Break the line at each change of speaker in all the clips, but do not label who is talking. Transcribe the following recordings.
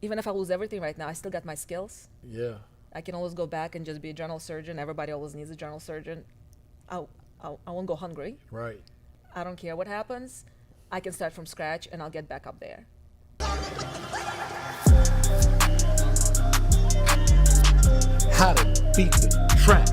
even if I lose everything right now, I still got my skills.
Yeah.
I can always go back and just be a general surgeon. Everybody always needs a general surgeon. I, I won't go hungry.
Right.
I don't care what happens. I can start from scratch and I'll get back up there.
How to beat the trap.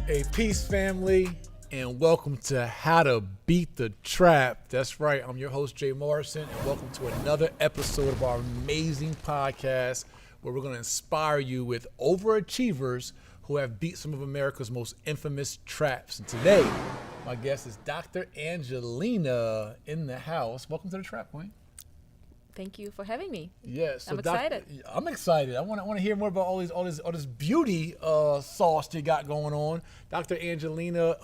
Hey, peace, family, and welcome to How to Beat the Trap. That's right. I'm your host, Jay Morrison, and welcome to another episode of our amazing podcast where we're going to inspire you with overachievers who have beat some of America's most infamous traps. And today, my guest is Dr. Angelina in the house. Welcome to the Trap Queen.
Thank you for having me.
Yeah, so
I'm excited.
I'm excited. I want to hear more about all this beauty sauce you got going on. Dr. Angelina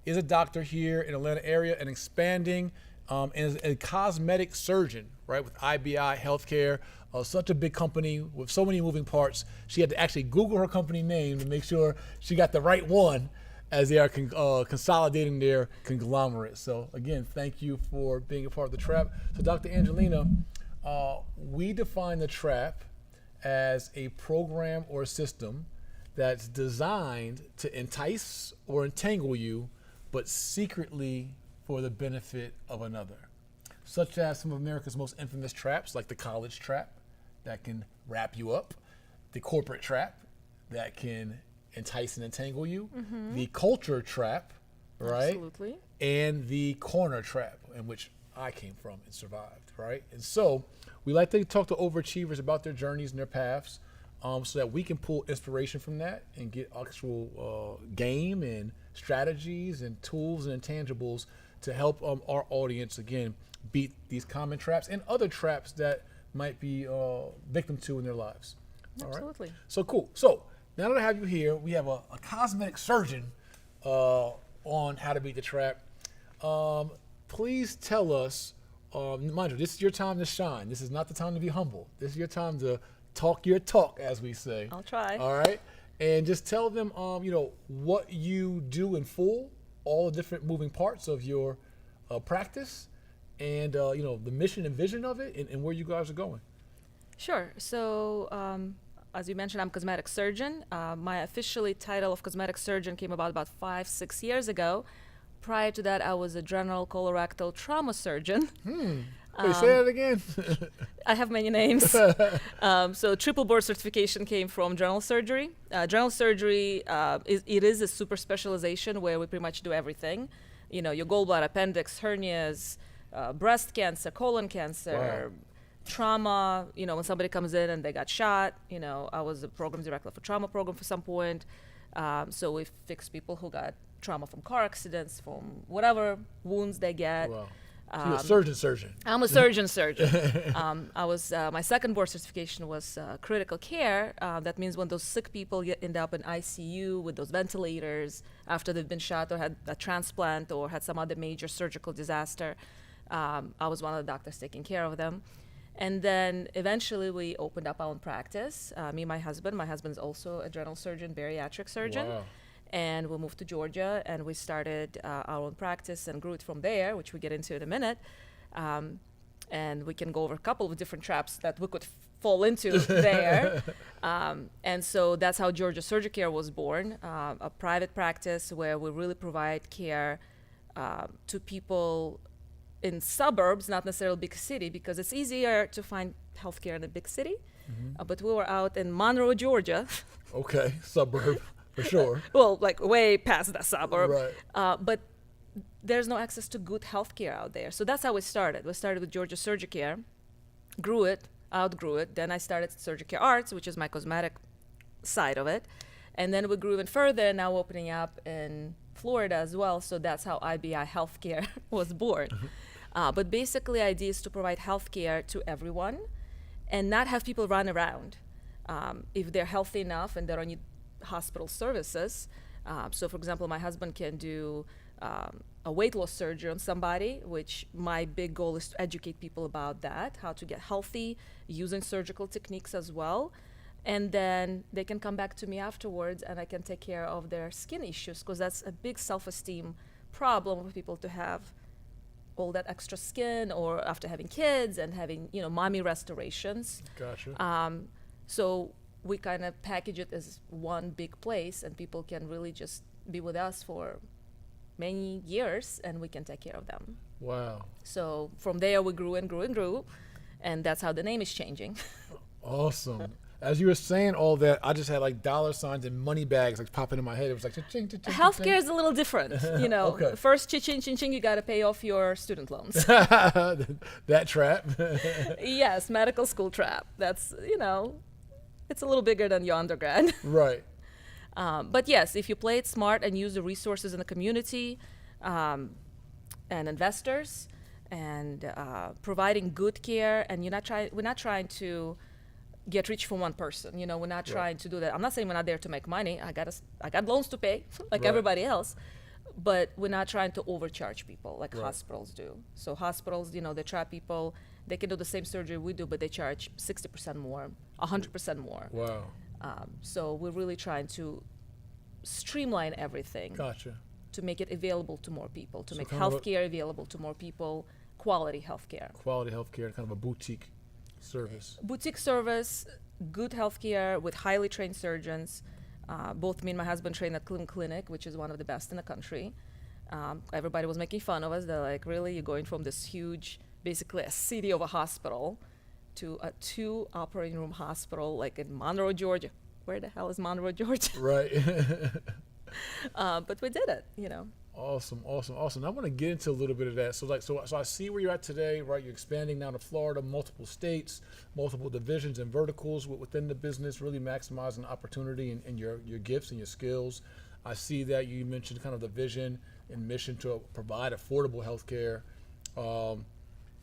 is a doctor here in the Atlanta area and expanding, and is a cosmetic surgeon, right, with IBI Healthcare. Such a big company with so many moving parts. She had to actually Google her company name to make sure she got the right one as they are consolidating their conglomerate. So again, thank you for being a part of the Trap. So Dr. Angelina, we define the Trap as a program or a system that's designed to entice or entangle you, but secretly for the benefit of another. Such as some of America's most infamous traps, like the college trap that can wrap you up, the corporate trap that can entice and entangle you, the culture trap, right?
Absolutely.
And the corner trap, in which I came from and survived, right? And so we like to talk to overachievers about their journeys and their paths, so that we can pull inspiration from that and get actual game and strategies and tools and intangibles to help our audience, again, beat these common traps and other traps that might be victim to in their lives.
Absolutely.
All right? So cool. So now that I have you here, we have a cosmetic surgeon on How to Beat the Trap. Please tell us, mind you, this is your time to shine. This is not the time to be humble. This is your time to talk your talk, as we say.
I'll try.
All right? And just tell them, what you do in full, all the different moving parts of your practice, and, the mission and vision of it, and where you guys are going.
Sure. So, as you mentioned, I'm a cosmetic surgeon. My officially title of cosmetic surgeon came about 5-6 years ago. Prior to that, I was a general colorectal trauma surgeon.
Wait, say that again.
I have many names. So triple board certification came from general surgery. General surgery, it is a super specialization where we pretty much do everything. Your gallbladder, appendix, hernias, breast cancer, colon cancer, trauma, when somebody comes in and they got shot, I was a program director for trauma program for some point. So we fix people who got trauma from car accidents, from whatever wounds they get.
Wow. So you're a surgeon.
I'm a surgeon. I was my second board certification was critical care. That means when those sick people end up in ICU with those ventilators after they've been shot or had a transplant or had some other major surgical disaster. I was one of the doctors taking care of them. And then eventually we opened up our own practice. Me and my husband. My husband is also a general surgeon, bariatric surgeon.
Wow.
And we moved to Georgia and we started our own practice and grew it from there, which we get into in a minute. And we can go over a couple of different traps that we could fall into there. And so that's how Georgia Surgicare was born, a private practice where we really provide care to people in suburbs, not necessarily big city, because it's easier to find healthcare in a big city. But we were out in Monroe, Georgia.
Okay, suburb. For sure.
Well, like way past that suburb.
Right.
But there's no access to good healthcare out there. So that's how we started. We started with Georgia Surgicare, grew it, outgrew it. Then I started Surgicare Arts, which is my cosmetic side of it. And then we grew even further, now opening up in Florida as well. So that's how IBI Healthcare was born. But basically, the idea is to provide healthcare to everyone and not have people run around. If they're healthy enough and they don't need hospital services. So for example, my husband can do a weight loss surgery on somebody, which my big goal is to educate people about that, how to get healthy using surgical techniques as well. And then they can come back to me afterwards and I can take care of their skin issues, because that's a big self-esteem problem for people to have all that extra skin, or after having kids and having, mommy restorations.
Gotcha.
So we kind of package it as one big place, and people can really just be with us for many years, and we can take care of them.
Wow.
So from there, we grew and grew and grew, and that's how the name is changing.
Awesome. As you were saying all that, I just had like dollar signs and money bags like popping in my head. It was like cha-ching, cha-ching,
Healthcare
cha-ching.
is a little different,
Okay.
First, cha-ching, ching, you got to pay off your student loans.
That trap.
Yes, medical school trap. That's, it's a little bigger than your undergrad.
Right.
But yes, if you play it smart and use the resources in the community, and investors, and providing good care, and we're not trying to get rich for one person. We're not trying to do that. I'm not saying we're not there to make money. I got loans to pay like
Right.
everybody else, but we're not trying to overcharge people like
Right.
hospitals do. So hospitals, they trap people. They can do the same surgery we do, but they charge 60% more, 100% more.
Wow.
So we're really trying to streamline everything
Gotcha.
to make it available to more people, to
So
make
kind of a-
healthcare available to more people, quality healthcare.
Quality healthcare, kind of a boutique service.
Boutique service, good healthcare with highly trained surgeons. Both me and my husband trained at Cleveland Clinic, which is one of the best in the country. Everybody was making fun of us. They're like, really? You're going from this huge, basically a city of a hospital to a 2 operating room hospital like in Monroe, Georgia. Where the hell is Monroe, Georgia?
Right.
But we did it,
Awesome. I want to get into a little bit of that. So I see where you're at today, right? You're expanding down to Florida, multiple states, multiple divisions and verticals within the business, really maximizing opportunity and your gifts and your skills. I see that you mentioned kind of the vision and mission to provide affordable healthcare,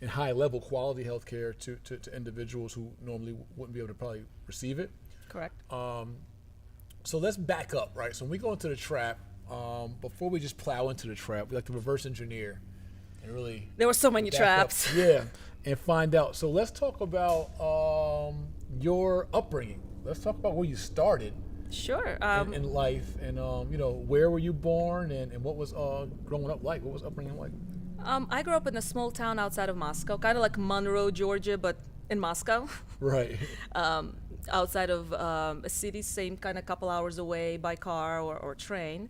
and high level quality healthcare to individuals who normally wouldn't be able to probably receive it.
Correct.
So let's back up, right? So when we go into the trap, before we just plow into the trap, we like to reverse engineer and really
There were so many
back
traps.
up, yeah, and find out. So let's talk about your upbringing. Let's talk about where you started
Sure.
in life, and where were you born, and what was growing up like? What was upbringing like?
I grew up in a small town outside of Moscow, kind of like Monroe, Georgia, but in Moscow.
Right.
Outside of a city, same kind of couple hours away by car or train.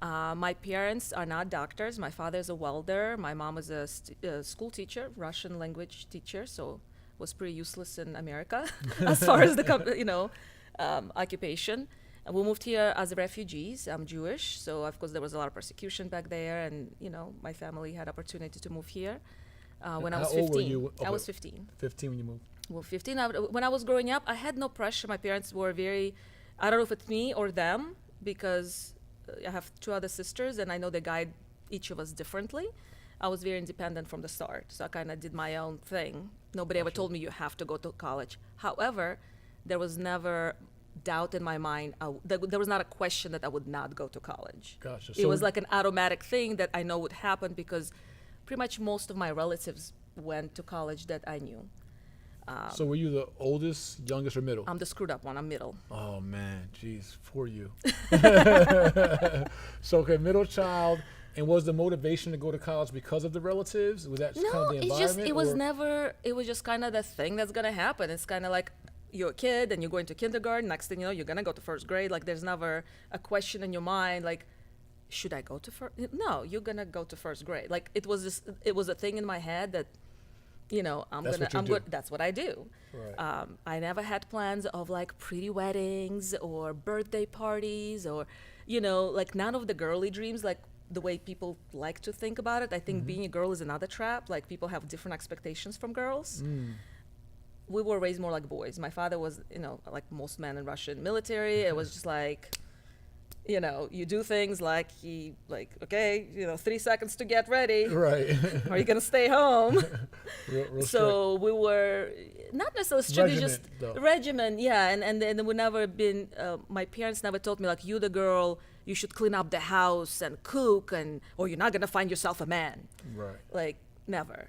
My parents are not doctors. My father is a welder. My mom was a school teacher, Russian language teacher, so was pretty useless in America as far as the occupation. And we moved here as refugees. I'm Jewish, so of course there was a lot of persecution back there, and my family had opportunity to move here when I was
How
15.
old were you?
I was 15.
15 when you moved.
Well, 15. When I was growing up, I had no pressure. My parents were very, I don't know if it's me or them, because I have 2 other sisters, and I know they guide each of us differently. I was very independent from the start, so I kind of did my own thing. Nobody ever told me you have to go to college. However, there was never doubt in my mind. There was not a question that I would not go to college.
Gotcha.
It was like an automatic thing that I know would happen, because pretty much most of my relatives went to college that I knew.
So were you the oldest, youngest, or middle?
I'm the screwed up one. I'm middle.
Oh man, geez, for you. So okay, middle child, and was the motivation to go to college because of the relatives? Was that just kind
No,
of the
it's
environment?
just, it was
or-
never, it was just kind of the thing that's going to happen. It's kind of like you're a kid and you're going to kindergarten. Next thing you know, you're going to go to first grade. Like there's never a question in your mind, like, should I go to first? No, you're going to go to first grade. Like it was a thing in my head that, I'm good. That's what I do.
Right.
I never had plans of like pretty weddings or birthday parties or, like none of the girly dreams, like the way people like to think about it. I think being a girl is another trap. Like people have different expectations from girls. We were raised more like boys. My father was, like most men in Russian military. It was just like, you do things like okay, 3 seconds to get ready.
Right.
Are you gonna stay home?
real
So we were not necessarily strictly just
though.
regimen, yeah. And then we never been. My parents never told me like, you the girl, you should clean up the house and cook, or you're not gonna find yourself a man.
Right.
Like never.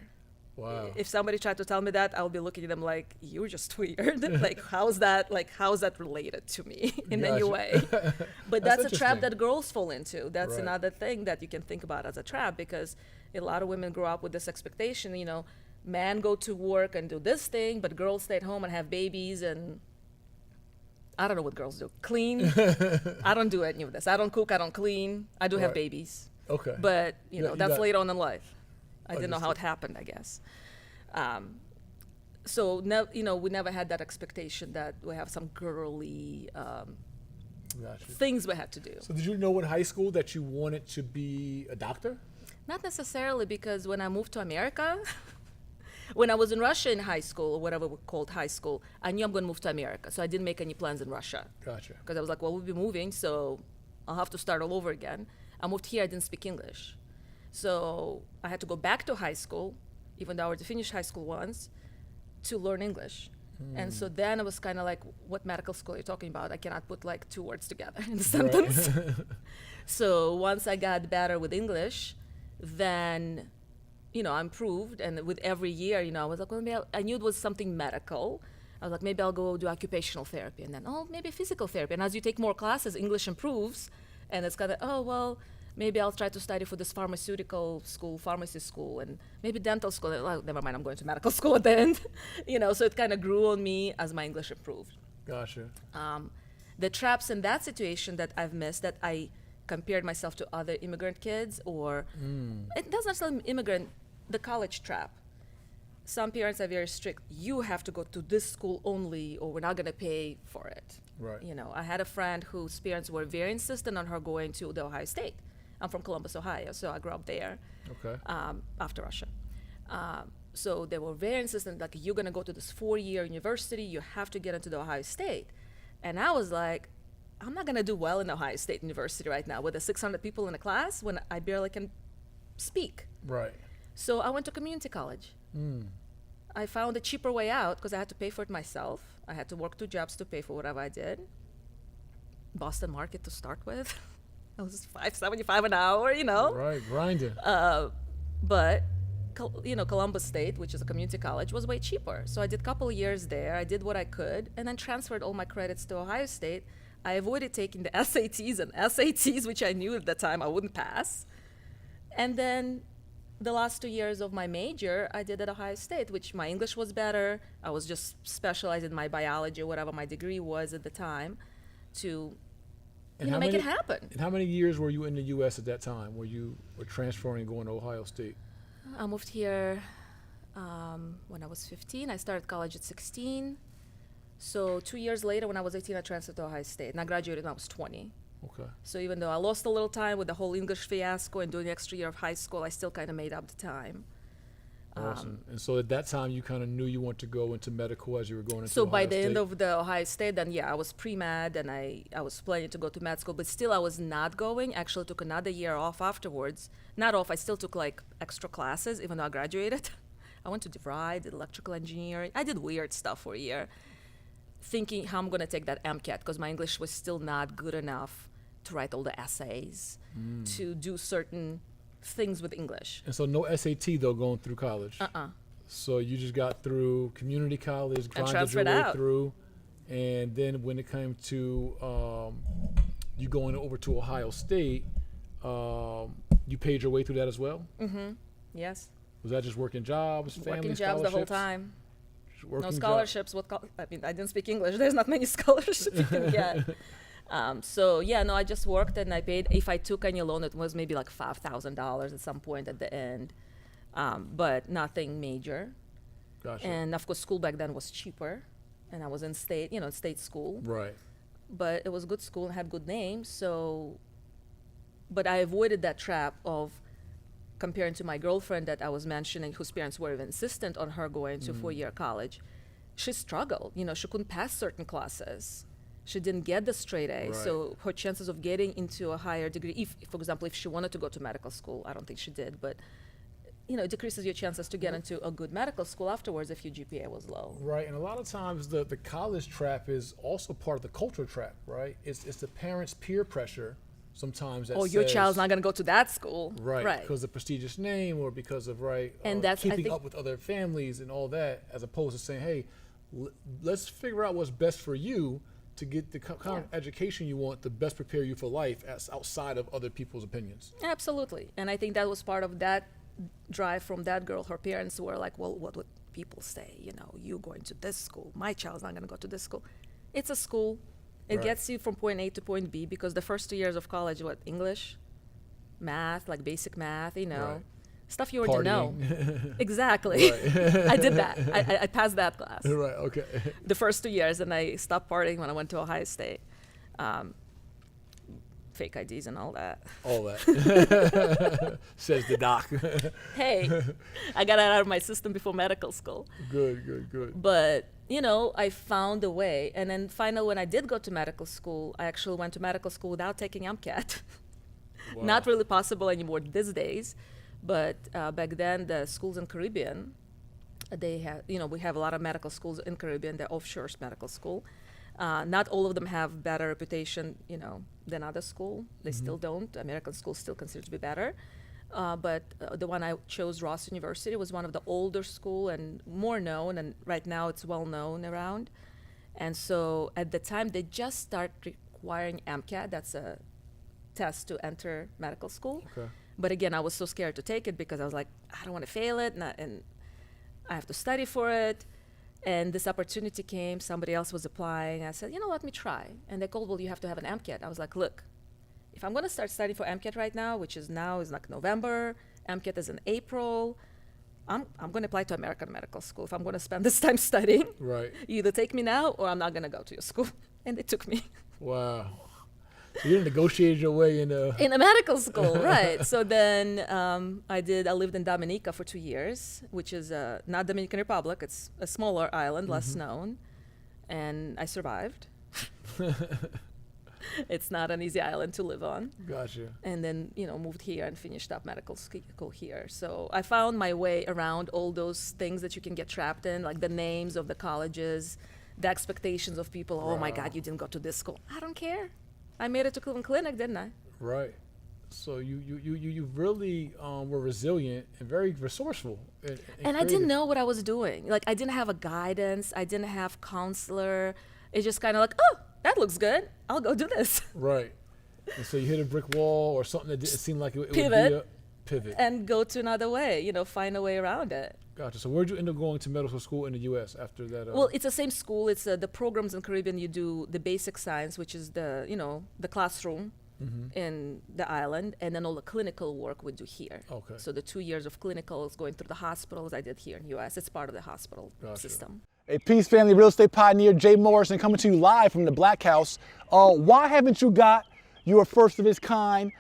Wow.
If somebody tried to tell me that, I'll be looking at them like, you're just weird. Like, how's that related to me in any
Gotcha.
way? But that's a trap
interesting.
that girls fall into. That's
Right.
another thing that you can think about as a trap, because a lot of women grow up with this expectation, men go to work and do this thing, but girls stay at home and have babies, and I don't know what girls do. Clean. I don't do any of this. I don't cook. I don't clean. I do have
Right.
babies.
Okay.
But,
You
that's
got-
later on in life. I didn't know how it
Understood.
happened, I guess. So, we never had that expectation that we have some girly
Gotcha.
things we had to do.
So did you know in high school that you wanted to be a doctor?
Not necessarily, because when I moved to America, when I was in Russia in high school, or whatever we called high school, I knew I'm going to move to America. So I didn't make any plans in Russia.
Gotcha.
Because I was like, well, we'll be moving, so I'll have to start all over again. I moved here, I didn't speak English. So I had to go back to high school, even though I already finished high school once, to learn English. And so then it was kind of like, what medical school are you talking about? I cannot put like two words together in a sentence. So once I got better with English, then, I improved. And with every year, I was like, well, maybe I knew it was something medical. I was like, maybe I'll go do occupational therapy. And then, maybe physical therapy. And as you take more classes, English improves. And it's kind of, maybe I'll try to study for this pharmacy school, and maybe dental school. Oh, never mind, I'm going to medical school at the end. So it kind of grew on me as my English improved.
Gotcha.
The traps in that situation that I've missed, that I compared myself to other immigrant kids, or it doesn't necessarily immigrant, the college trap. Some parents are very strict. You have to go to this school only, or we're not going to pay for it.
Right.
I had a friend whose parents were very insistent on her going to the Ohio State. I'm from Columbus, Ohio, so I grew up there.
Okay.
After Russia. So they were very insistent, like, you're going to go to this 4-year university, you have to get into the Ohio State. And I was like, I'm not going to do well in Ohio State University right now with the 600 people in a class when I barely can speak.
Right.
So I went to community college. I found a cheaper way out because I had to pay for it myself. I had to work 2 jobs to pay for whatever I did. Boston market to start with. It was $5.75 an hour,
Right. Grinding.
But Columbus State, which is a community college, was way cheaper. So I did a couple of years there. I did what I could, and then transferred all my credits to Ohio State. I avoided taking the SATs, which I knew at the time I wouldn't pass. And then the last 2 years of my major, I did at Ohio State, which my English was better. I was just specialized in my biology, whatever my degree was at the time, to
how
make
many-
it happen.
And how many years were you in the U.S. at that time, where you were transferring and going to Ohio State?
I moved here when I was 15. I started college at 16. So 2 years later, when I was 18, I transferred to Ohio State. And I graduated when I was 20.
Okay.
So even though I lost a little time with the whole English fiasco and doing the extra year of high school, I still kind of made up the time.
Awesome. And so at that time, you kind of knew you wanted to go into medical as you were going into
So by
Ohio
the end
State?
of the Ohio State, then I was pre-med, and I was planning to go to med school, but still I was not going. Actually took another year off afterwards. Not off, I still took like extra classes, even though I graduated. I went to DeVry, did electrical engineering. I did weird stuff for a year, thinking how I'm going to take that MCAT, because my English was still not good enough to write all the essays, to do certain things with English.
And so no SAT, though, going through college? So you just got through community college, grinded your
transferred
way
out.
through, and then when it came to you going over to Ohio State, you paid your way through that as well?
Yes,
Was that just working jobs, family,
working jobs the whole
scholarships?
time.
Just working
No
jobs.
scholarships. I didn't speak English. There's not many scholarships you can get. I just worked, and I paid. If I took any loan, it was maybe like $5,000 at some point at the end, but nothing major.
Gotcha.
And of course, school back then was cheaper, and I was in state school.
Right.
But it was good school and had good names. So, but I avoided that trap of comparing to my girlfriend that I was mentioning, whose parents were insistent on her going to 4-year college. She struggled. She couldn't pass certain classes. She didn't get the straight A.
Right.
So her chances of getting into a higher degree, if, for example, if she wanted to go to medical school, I don't think she did, but it decreases your chances to get into a good medical school afterwards if your GPA was low.
Right, and a lot of times the college trap is also part of the culture trap, right? It's the parents' peer pressure sometimes that
Or your
says,
child's not going to go to that school.
right, because of prestigious name or because of
And that's, I
keeping
think,
up with other families and all that, as opposed to saying, hey, let's figure out what's best for you to get the kind of education you want to best prepare you for life as outside of other people's opinions.
absolutely. And I think that was part of that drive from that girl. Her parents were like, well, what would people say? You know, you going to this school. My child's not going to go to this school. It's a school. It
Right.
gets you from point A to point B, because the first 2 years of college, what, English, math, like basic math, you know,
Right.
stuff you already know.
Partying.
Exactly.
Right.
I did that. I passed that class
Right, okay.
the first 2 years, and I stopped partying when I went to Ohio State. Fake IDs and all that.
All that. Says the doc.
Hey, I got it out of my system before medical school.
Good.
But, you know, I found a way. And then finally, when I did go to medical school, I actually went to medical school without taking MCAT.
Wow.
Not really possible anymore these days. But back then, the schools in Caribbean, they have, you know, we have a lot of medical schools in Caribbean, the offshore medical school. Not all of them have better reputation, you know, than other school. They still don't. American schools still considered to be better. But the one I chose, Ross University, was one of the older school and more known, and right now it's well known around. And so at the time, they just started requiring MCAT. That's a test to enter medical school.
Okay.
But again, I was so scared to take it because I was like, I don't want to fail it, and I have to study for it. And this opportunity came, somebody else was applying. I said, you know, let me try. And they called, well, you have to have an MCAT. I was like, look, if I'm going to start studying for MCAT right now, which is now is like November, MCAT is in April, I'm going to apply to American medical school. If I'm going to spend this time studying,
Right.
you either take me now or I'm not going to go to your school. And they took me.
Wow. So you negotiated your way in
In a medical school, right. So then I lived in Dominica for 2 years, which is not Dominican Republic. It's a smaller island, less known. And I survived. It's not an easy island to live on.
Gotcha.
And then, you know, moved here and finished up medical school here. So I found my way around all those things that you can get trapped in, like the names of the colleges, the expectations of people. Oh my
Wow.
God, you didn't go to this school. I don't care. I made it to Cleveland Clinic, didn't I?
Right. So you really were resilient and very resourceful.
And I didn't know what I was doing. Like, I didn't have a guidance. I didn't have counselor. It's just kind of like, oh, that looks good. I'll go do this.
Right. And so you hit a brick wall or something that didn't seem like it would be
Pivot.
a pivot.
And go to another way, you know, find a way around it.
Gotcha. So where'd you end up going to medical school in the U.S. after that?
Well, it's the same school. It's the programs in Caribbean. You do the basic science, which is the, you know, the classroom in the island, and then all the clinical work we do here.
Okay.
So the 2 years of clinicals going through the hospitals I did here in U.S. It's part of the hospital system.
Hey, Peace Family Real Estate Pioneer Jay Morrison coming to you live from the Black House. Why haven't you got your first of its kind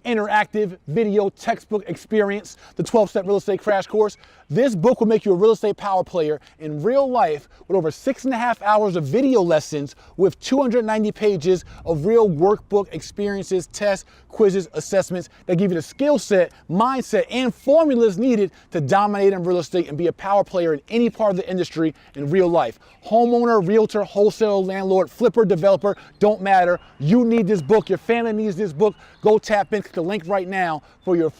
interactive video textbook experience, the 12-step real estate crash course? This book will make you a real estate power player in real life with over 6.5 hours of video lessons with 290 pages of real workbook experiences, tests, quizzes, assessments that give you the skill set, mindset, and formulas needed to dominate in real estate and be a power player in any part of the industry in real life. Homeowner, realtor, wholesaler, landlord, flipper, developer, don't matter. You need this book. Your family needs this book. Go tap in, click the link right now for your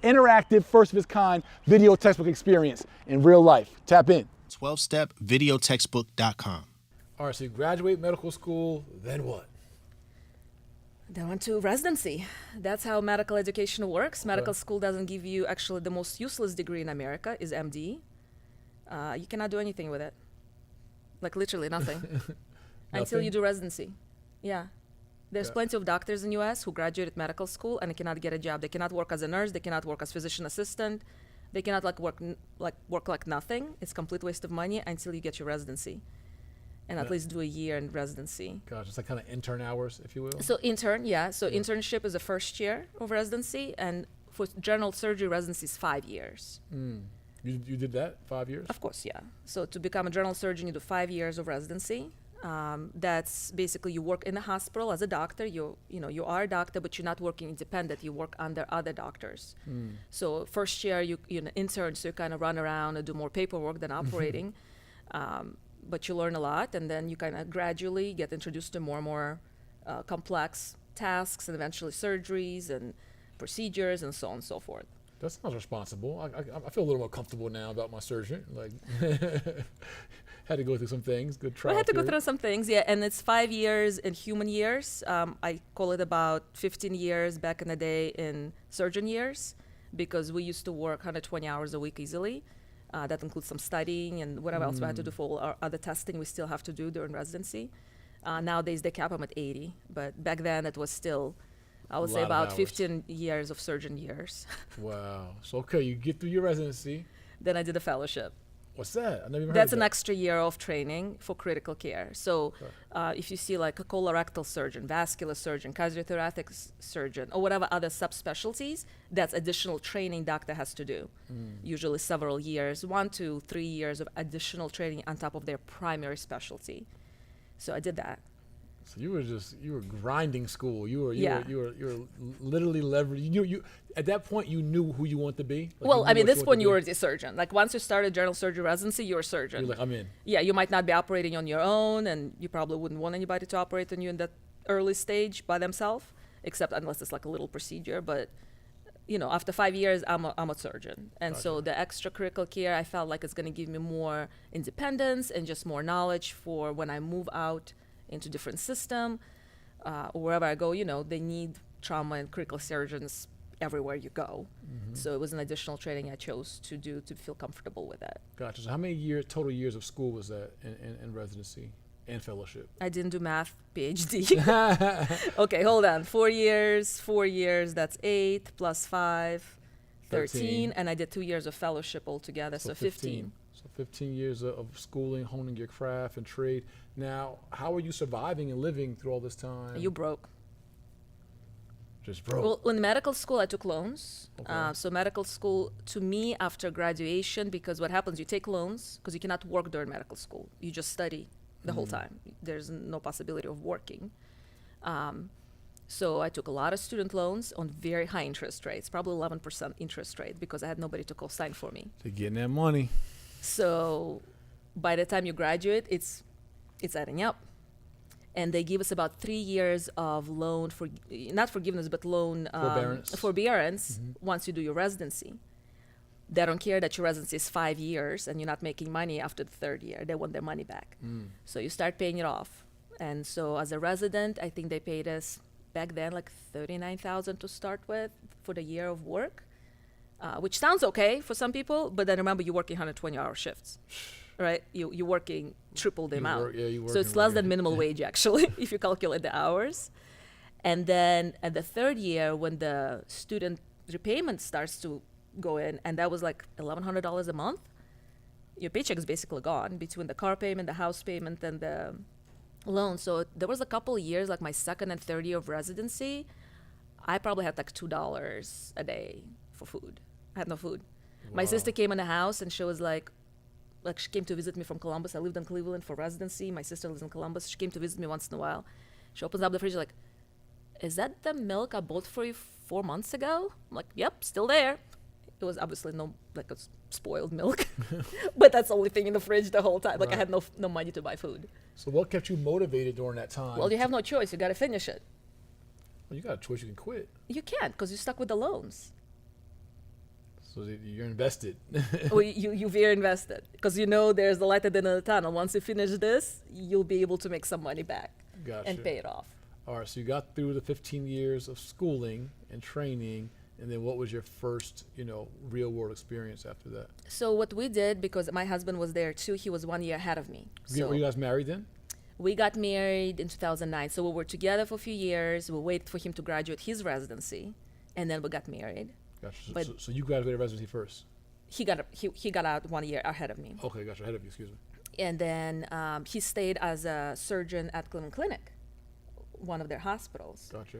interactive, first of its kind video textbook experience in real life. Tap in.
12stepvideotextbook.com.
All right, so you graduate medical school, then what?
Then went to residency. That's how medical education works. Medical school doesn't give you, actually, the most useless degree in America is MD. You cannot do anything with it. Like literally nothing. Until you do residency. Yeah. There's plenty of doctors in US who graduated medical school and they cannot get a job. They cannot work as a nurse. They cannot work as physician assistant. They cannot work like nothing. It's complete waste of money until you get your residency. And at least do a year in residency.
Gosh, it's like kind of intern hours, if you will.
So intern, yeah. So internship is the first year of residency, and for general surgery residency is 5 years.
You did that 5 years?
Of course, yeah. So to become a general surgeon, you do 5 years of residency. That's basically you work in the hospital as a doctor. You are a doctor, but you're not working independent. You work under other doctors. So first year you're an intern, so you kind of run around and do more paperwork than operating. But you learn a lot, and then you kind of gradually get introduced to more and more complex tasks and eventually surgeries and procedures and so on and so forth.
That sounds responsible. I feel a little more comfortable now about my surgeon. Like, had to go through some things. Good trial.
We had to go
period.
through some things, yeah, and it's 5 years in human years. I call it about 15 years back in the day in surgeon years, because we used to work 120 hours a week easily. That includes some studying and whatever else we had to do for all our other testing we still have to do during residency. Nowadays they cap them at 80, but back then it was still, I would say,
lot of
about
hours.
15 years of surgeon years.
Wow. So okay, you get through your residency.
Then I did a fellowship.
What's that? I never even
That's
heard
an
of
extra year of training for critical care. So if you see like a colorectal surgeon, vascular surgeon, cardiothoracic surgeon, or whatever other subspecialties, that's additional training doctor has to do. Usually several years, 1 to 3 years of additional training on top of their primary specialty. So I did that.
So you were grinding school. You were literally leveraging. You at that point you knew who you want to be. Like,
Well,
you
I
knew
mean,
what
this
you
point
wanted
you
to
were a surgeon. Like once you started general surgery residency, you're a surgeon.
be. You're like, I'm in.
Yeah, you might not be operating on your own, and you probably wouldn't want anybody to operate on you in that early stage by themselves, except unless it's like a little procedure. But after 5 years, I'm a surgeon, and so the extracurricular care, I felt like it's going to give me more independence and just more knowledge for when I move out into different system, or wherever I go. They need trauma and critical surgeons everywhere you go. So it was an additional training I chose to do to feel comfortable with that.
Gotcha. So how many total years of school was that in residency and fellowship?
I didn't do math, PhD. Okay, hold on. 4 years, that's 8 plus 5, 13. And I did 2 years of fellowship altogether, so 15.
So 15 years of schooling, honing your craft and trade. Now, how are you surviving and living through all this time?
You broke.
Just broke.
Well, in medical school, I took loans.
Okay.
So medical school, to me, after graduation, because what happens, you take loans, because you cannot work during medical school. You just study the whole time. There's no possibility of working. So I took a lot of student loans on very high interest rates, probably 11% interest rate, because I had nobody to co-sign for me.
They're getting that money.
So by the time you graduate, it's adding up. And they give us about 3 years of loan for, not forgiveness, but loan forbearance once you do your residency. They don't care that your residency is 5 years and you're not making money after the third year. They want their money back. So you start paying it off. And so as a resident, I think they paid us back then like $39,000 to start with for the year of work, which sounds okay for some people, but then remember you're working 120-hour shifts. Right, you're working triple the amount. So it's less than minimum wage actually, if you calculate the hours. And then at the third year, when the student repayment starts to go in, and that was like $1,100 a month, your paycheck is basically gone between the car payment, the house payment, and the loan. So there was a couple of years, like my second and third year of residency, I probably had like $2 a day for food. I had no food. Wow. My sister came in the house and she was like she came to visit me from Columbus. I lived in Cleveland for residency. My sister lives in Columbus. She came to visit me once in a while. She opens up the fridge like, is that the milk I bought for you 4 months ago? I'm like, yep, still there. It was obviously no, like a spoiled milk, but that's the only thing in the fridge the whole time. Like I had no money to buy food.
So what kept you motivated during that time?
Well, you have no choice. You got to finish it.
Well, you got a choice. You can quit.
You can't because you're stuck with the loans.
So you're invested.
Well, you're very invested because there's the light at the end of the tunnel. Once you finish this, you'll be able to make some money back and pay it off.
All right, so you got through the 15 years of schooling and training, and then what was your first, real world experience after that?
So what we did, because my husband was there too, he was 1 year ahead of me.
Were you guys married then?
We got married in 2009. So we were together for a few years. We waited for him to graduate his residency, and then we got married.
Gotcha.
But
so you graduated residency first?
He got out 1 year ahead of me.
Okay, gotcha. Ahead of you, excuse me.
And then he stayed as a surgeon at Cleveland Clinic, one of their hospitals.
Gotcha.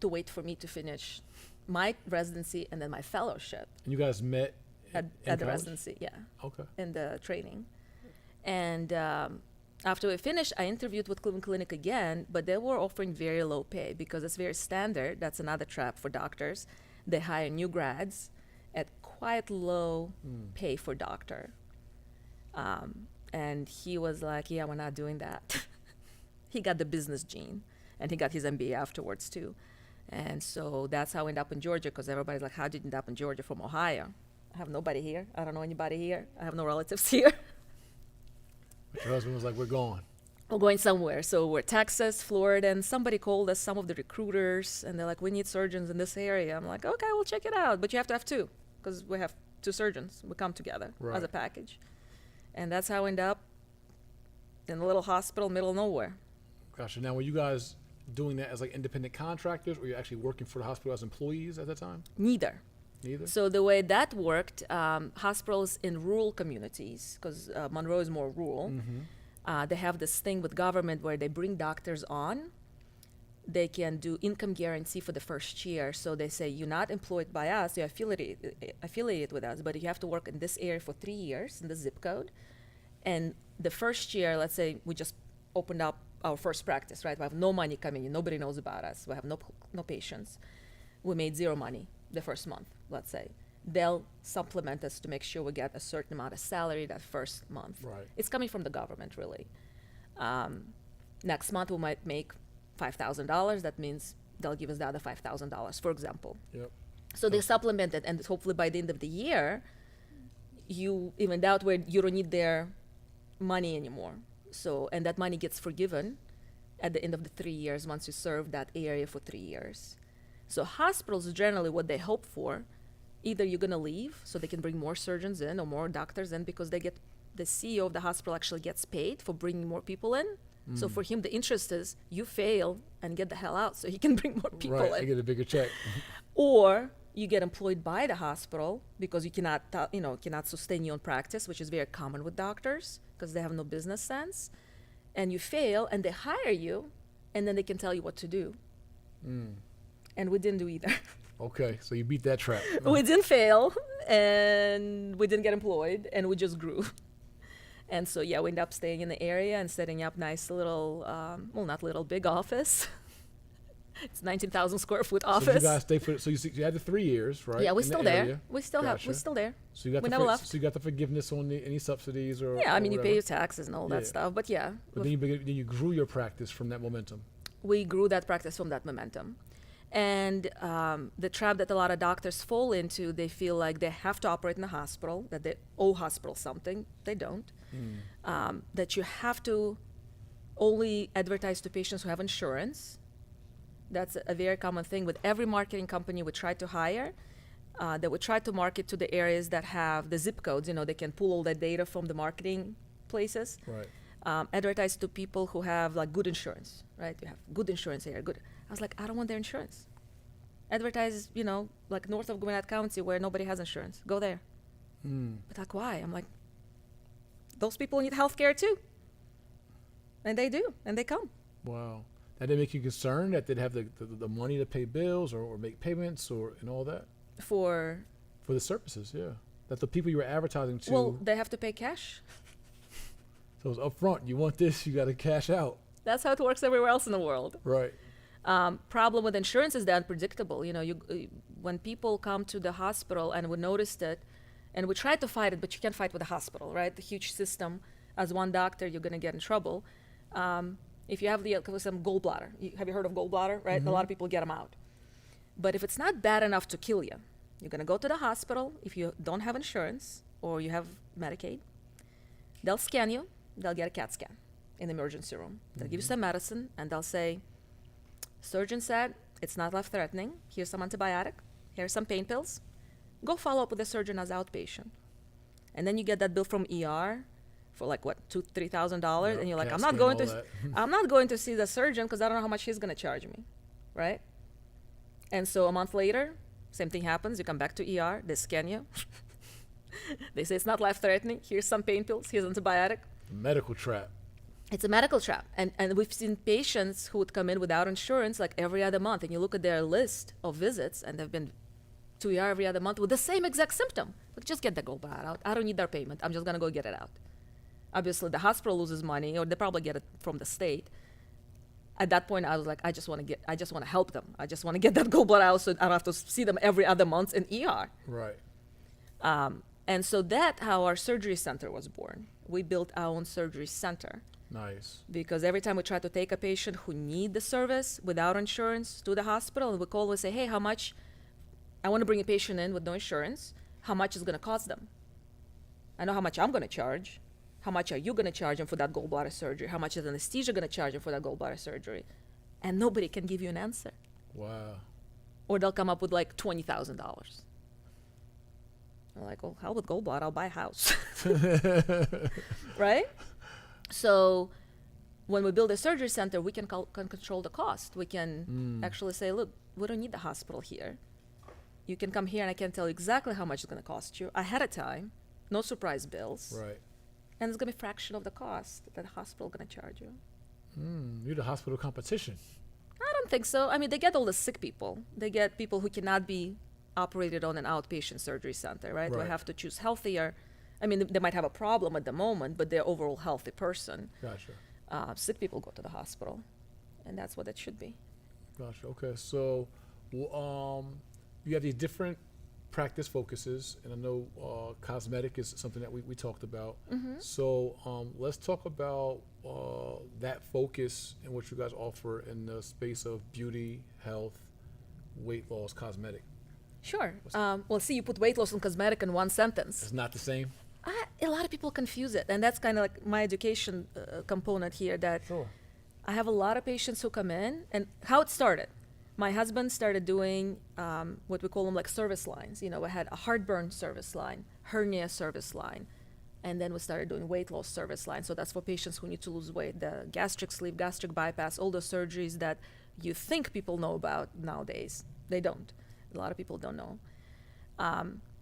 To wait for me to finish my residency and then my fellowship.
And you guys met
at the residency, yeah.
Okay.
In the training. And after we finished, I interviewed with Cleveland Clinic again, but they were offering very low pay because it's very standard. That's another trap for doctors. They hire new grads at quite low pay for doctor. And he was like, yeah, we're not doing that. He got the business gene. And he got his MBA afterwards too. And so that's how I ended up in Georgia, because everybody's like, how did you end up in Georgia from Ohio? I have nobody here. I don't know anybody here. I have no relatives here.
But your husband was like, we're going.
We're going somewhere. So we're Texas, Florida, and somebody called us, some of the recruiters, and they're like, we need surgeons in this area. I'm like, okay, we'll check it out. But you have to have two, because we have two surgeons. We come together as a package. And that's how I end up in a little hospital, middle of nowhere.
Gotcha. Now, were you guys doing that as like independent contractors, or were you actually working for the hospital as employees at that time?
Neither.
Neither?
So the way that worked, hospitals in rural communities, because Monroe is more rural, they have this thing with government where they bring doctors on. They can do income guarantee for the first year. So they say, you're not employed by us, you're affiliated with us, but you have to work in this area for 3 years in the zip code. And the first year, let's say we just opened up our first practice, right? We have no money coming in, nobody knows about us, we have no patients. We made zero money the first month, let's say. They'll supplement us to make sure we get a certain amount of salary that first month.
Right.
It's coming from the government, really. Next month we might make $5,000. That means they'll give us the other $5,000, for example.
Yep.
So they supplement it, and hopefully by the end of the year, you even out where you don't need their money anymore. So, and that money gets forgiven at the end of the 3 years once you serve that area for 3 years. So hospitals generally what they hope for, either you're gonna leave so they can bring more surgeons in or more doctors in, because they get, the CEO of the hospital actually gets paid for bringing more people in. So for him, the interest is you fail and get the hell out so he can bring more people
Right,
in.
I get a bigger check.
Or you get employed by the hospital because you cannot, cannot sustain your own practice, which is very common with doctors because they have no business sense. And you fail, and they hire you, and then they can tell you what to do. And we didn't do either.
Okay, so you beat that trap.
We didn't fail, and we didn't get employed, and we just grew. And so, yeah, we ended up staying in the area and setting up nice little, well, not little, big office. It's 19,000 square foot office.
So you guys stay for, so you had the 3 years, right?
Yeah, we're
in the
still there.
area?
We still
Gotcha.
we're still there.
So you got
We
the
never left.
So you got the forgiveness on any subsidies or
Yeah, I mean, you pay
whatever.
your taxes and all that
Yeah.
stuff. But yeah,
But then you grew your practice from that momentum.
we grew that practice from that momentum. And the trap that a lot of doctors fall into, they feel like they have to operate in a hospital, that they owe hospital something. They don't. That you have to only advertise to patients who have insurance. That's a very common thing with every marketing company we try to hire. That we try to market to the areas that have the zip codes. They can pull all that data from the marketing places.
Right.
Advertise to people who have like good insurance, right? You have good insurance here, good. I was like, I don't want their insurance. Advertise, like north of Gwinnett County where nobody has insurance. Go there. But like, why? I'm like, those people need health care too. And they do, and they come.
Wow. That didn't make you concerned that they'd have the money to pay bills or make payments and all that?
For
the services, yeah. That the people you were advertising to.
well, they have to pay cash.
So it's upfront. You want this, you got to cash out.
That's how it works everywhere else in the world.
Right.
Problem with insurance is the unpredictable. When people come to the hospital and we noticed it, and we tried to fight it, but you can't fight with the hospital, right? The huge system. As one doctor, you're going to get in trouble. If you have some gallbladder, have you heard of gallbladder, right? A lot of people get them out. But if it's not bad enough to kill you, you're going to go to the hospital. If you don't have insurance or you have Medicaid, they'll scan you. They'll get a CAT scan in the emergency room. They'll give you some medicine, and they'll say, surgeon said it's not life-threatening. Here's some antibiotic. Here's some pain pills. Go follow up with the surgeon as outpatient. And then you get that bill from ER for like, what, $2,000-$3,000?
Yep,
And you're like,
CAT
I'm not
scan,
going
all
to,
that.
I'm not going to see the surgeon because I don't know how much he's going to charge me, right? And so a month later, same thing happens. You come back to ER. They scan you. They say it's not life-threatening. Here's some pain pills. Here's antibiotic.
Medical trap.
It's a medical trap. And we've seen patients who would come in without insurance like every other month. And you look at their list of visits, and they've been to ER every other month with the same exact symptom. Like, just get the gallbladder out. I don't need their payment. I'm just going to go get it out. Obviously, the hospital loses money, or they probably get it from the state. At that point, I was like, I just want to help them. I just want to get that gallbladder out so I don't have to see them every other month in ER.
Right.
And so that's how our surgery center was born. We built our own surgery center.
Nice.
Because every time we try to take a patient who need the service without insurance to the hospital, we call and say, hey, how much, I want to bring a patient in with no insurance, how much is going to cost them? I know how much I'm going to charge. How much are you going to charge them for that gallbladder surgery? How much is anesthesia going to charge them for that gallbladder surgery? And nobody can give you an answer.
Wow.
Or they'll come up with like $20,000. I'm like, well, hell with gallbladder, I'll buy a house. Right? So when we build a surgery center, we can control the cost. We can actually say, look, we don't need the hospital here. You can come here and I can tell you exactly how much it's going to cost you ahead of time. No surprise bills.
Right.
And it's going to be a fraction of the cost that the hospital is going to charge you.
You're the hospital competition.
I don't think so. I mean, they get all the sick people. They get people who cannot be operated on an outpatient surgery center, right?
Right.
They have to choose healthier. I mean, they might have a problem at the moment, but they're overall healthy person.
Gotcha.
Sick people go to the hospital, and that's what it should be.
Gotcha. Okay. So, you have these different practice focuses, and I know cosmetic is something that we talked about. So let's talk about that focus and what you guys offer in the space of beauty, health, weight loss, cosmetic.
Sure. Well, see, you put weight loss and cosmetic in one sentence.
It's not the same?
A lot of people confuse it, and that's kind of like my education component here, that
Sure.
I have a lot of patients who come in, and how it started. My husband started doing what we call them like service lines. You know, we had a heartburn service line, hernia service line, and then we started doing weight loss service line. So that's for patients who need to lose weight, the gastric sleeve, gastric bypass, all the surgeries that you think people know about nowadays. They don't. A lot of people don't know.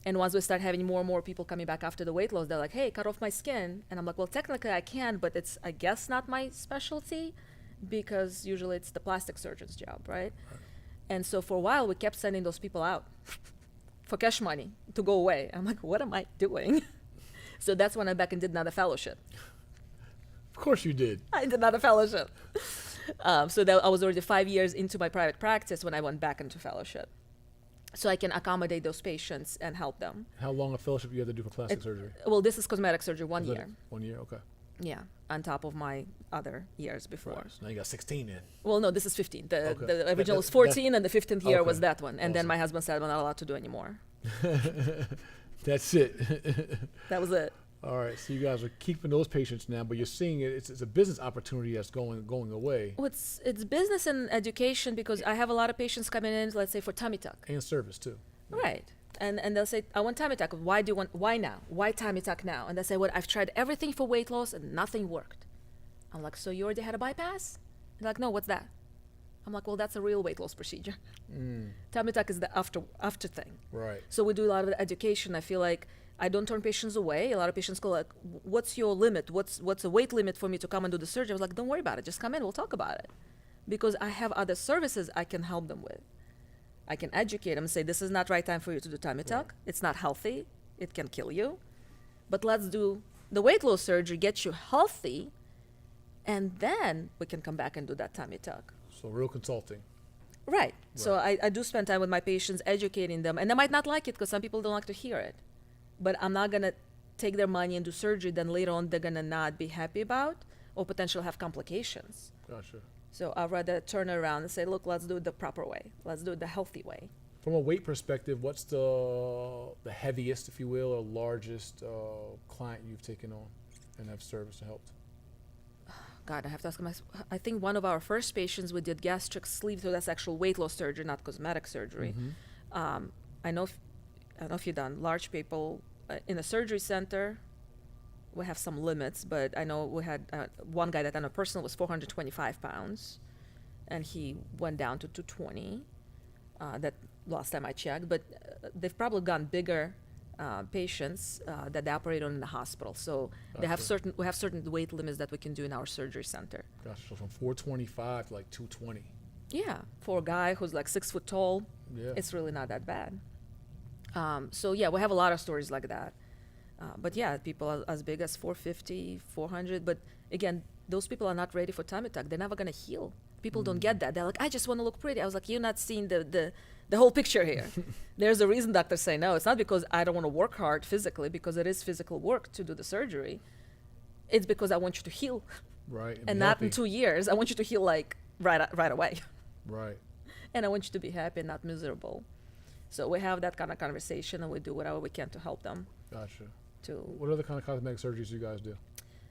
And once we start having more and more people coming back after the weight loss, they're like, hey, cut off my skin. And I'm like, well, technically I can, but it's, I guess, not my specialty, because usually it's the plastic surgeon's job, right? And so for a while, we kept sending those people out for cash money to go away. I'm like, what am I doing? So that's when I back and did another fellowship.
Of course you did.
I did another fellowship. So that I was already 5 years into my private practice when I went back into fellowship. So I can accommodate those patients and help them.
How long a fellowship you have to do for plastic surgery?
Well, this is cosmetic surgery, 1
Is that
year.
1 year, okay.
Yeah, on top of my other years before.
Right. So now you got 16 in.
Well, no, this is 15. The,
Okay.
the original
That-
was 14, and the 15th year was
Okay.
that one. And then
Awesome.
my husband said, I'm not allowed to do anymore.
That's it.
That was it.
All right, so you guys are keeping those patients now, but you're seeing it's a business opportunity that's going away,
Well, it's business and education, because I have a lot of patients coming in, let's say, for tummy tuck.
and service too.
Right. And they'll say, I want tummy tuck. Why now? Why tummy tuck now? And they say, well, I've tried everything for weight loss and nothing worked. I'm like, so you already had a bypass? They're like, no, what's that? I'm like, well, that's a real weight loss procedure. Tummy tuck is the after thing.
Right.
So we do a lot of education. I feel like I don't turn patients away. A lot of patients go like, what's your limit? What's a weight limit for me to come and do the surgery? I was like, don't worry about it. Just come in. We'll talk about it. Because I have other services I can help them with. I can educate them and say, this is not right time for you to do tummy tuck. It's not healthy. It can kill you. But let's do the weight loss surgery, get you healthy, and then we can come back and do that tummy tuck.
So real consulting.
Right. So I do spend time with my patients, educating them. And they might not like it, because some people don't like to hear it. But I'm not going to take their money and do surgery then later on they're going to not be happy about, or potentially have complications.
Gotcha.
So I'd rather turn around and say, look, let's do it the proper way. Let's do it the healthy way.
From a weight perspective, what's the heaviest, if you will, or largest client you've taken on and have serviced and helped?
God, I have to ask myself. I think one of our first patients, we did gastric sleeve, so that's actual weight loss surgery, not cosmetic surgery. I know if you've done large people in a surgery center, we have some limits, but I know we had one guy that on a personal was 425 pounds, and he went down to 220. That last time I checked, but they've probably gone bigger patients that they operate on in the hospital. So they have
Gotcha.
we have certain weight limits that we can do in our surgery center.
Gosh, so from 425 to like 220.
Yeah, for a guy who's like 6 foot tall,
Yeah.
it's really not that bad. So yeah, we have a lot of stories like that. But yeah, people are as big as 450, 400. But again, those people are not ready for tummy tuck. They're never going to heal. People don't get that. They're like, I just want to look pretty. I was like, you're not seeing the whole picture here. There's a reason doctors say no. It's not because I don't want to work hard physically, because it is physical work to do the surgery. It's because I want you to heal.
Right.
And
be
not in
happy.
2 years. I want you to heal like right away.
Right.
And I want you to be happy and not miserable. So we have that kind of conversation, and we do whatever we can to help them.
Gotcha.
To
What other kind of cosmetic surgeries do you guys do?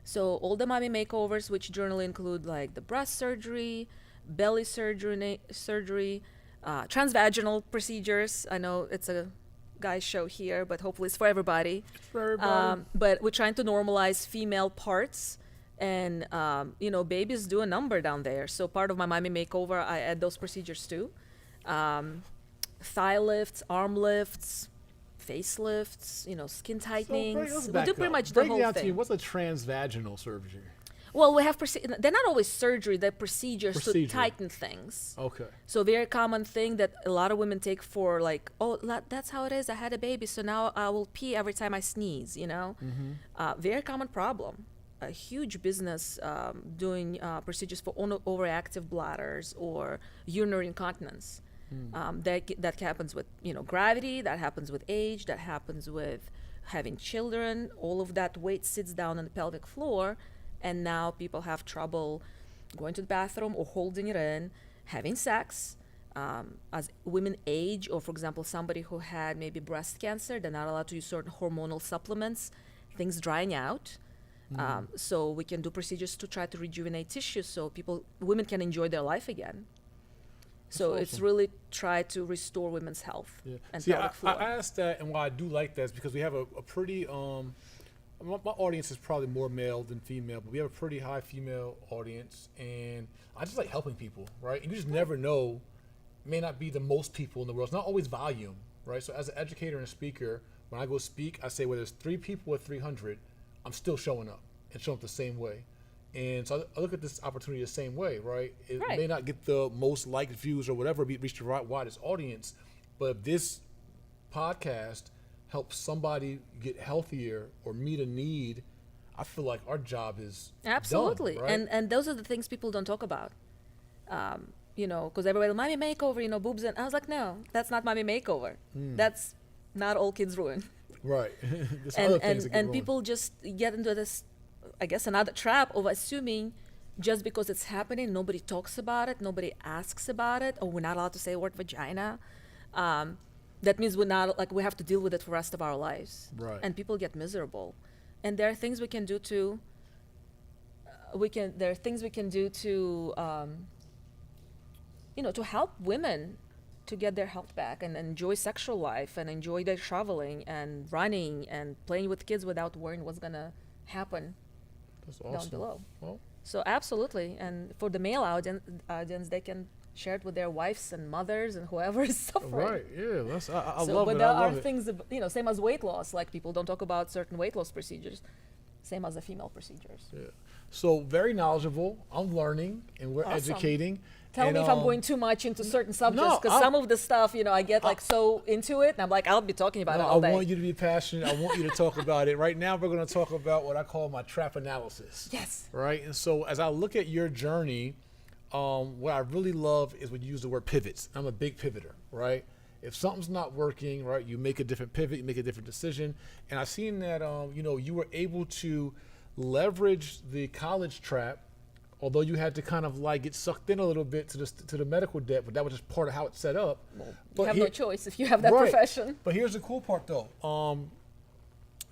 So all the mommy makeovers, which generally include like the breast surgery, belly surgery, transvaginal procedures. I know it's a guy's show here, but hopefully it's for everybody.
For everybody.
But we're trying to normalize female parts, and babies do a number down there. So part of my mommy makeover, I add those procedures too. Thigh lifts, arm lifts, facelifts, skin tightenings. We do pretty much the
Break
whole
down to
thing.
you, what's a transvaginal surgery?
Well, we have they're not always surgery, they're procedures to
Procedure.
tighten things.
Okay.
So very common thing that a lot of women take for like, oh, that's how it is. I had a baby, so now I will pee every time I sneeze, Very common problem. A huge business doing procedures for overactive bladders or urinary incontinence. That happens with, gravity, that happens with age, that happens with having children. All of that weight sits down on the pelvic floor, and now people have trouble going to the bathroom or holding it in, having sex. As women age, or for example, somebody who had maybe breast cancer, they're not allowed to use certain hormonal supplements, things drying out. So we can do procedures to try to rejuvenate tissue so women can enjoy their life again. So
awesome.
it's really try to restore women's health and
See,
pelvic floor.
I asked that, and why I do like that is because we have a pretty, my audience is probably more male than female, but we have a pretty high female audience, and I just like helping people, right? And you just never know, may not be the most people in the world. It's not always volume, right? So as an educator and a speaker, when I go speak, I say whether it's 3 people or 300, I'm still showing up and showing up the same way. And so I look at this opportunity the same way, right? It
Right.
may not get the most liked views or whatever, reach the widest audience, but if this podcast helps somebody get healthier or meet a need, I feel like our job is
Absolutely.
done, right?
And those are the things people don't talk about. Because everybody, mommy makeover, boobs. And I was like, no, that's not mommy makeover. That's not all kids ruin.
Right. There's other things that get
And
ruined.
people just get into this, I guess, another trap of assuming just because it's happening, nobody talks about it, nobody asks about it, or we're not allowed to say the word vagina. That means we have to deal with it for the rest of our lives.
Right.
And people get miserable. And there are things we can do to, to help women to get their health back and enjoy sexual life and enjoy their traveling and running and playing with kids without worrying what's going to happen
That's
down
awesome.
below.
Well,
So absolutely. And for the male audience, they can share it with their wives and mothers and whoever is suffering.
right. Yeah. I
So,
love
but
it.
there
I
are
love it.
things, same as weight loss. Like people don't talk about certain weight loss procedures. Same as the female procedures.
Yeah. So very knowledgeable. I'm learning and we're
Awesome.
educating.
Tell
and,
me if I'm going too much into certain subjects,
no,
because some of the stuff, I get like so into it, and I'm like, I'll be talking about it
No,
all
I
day.
want you to be passionate. I want you to talk about it. Right now, we're going to talk about what I call my trap analysis.
Yes.
Right. And so as I look at your journey, what I really love is when you use the word pivots. I'm a big pivoter, right? If something's not working, right, you make a different pivot, you make a different decision. And I've seen that, you were able to leverage the college trap, although you had to kind of like get sucked in a little bit to the medical debt, but that was just part of how it's set up.
You have no choice if you have that
Right.
profession.
But here's the cool part though.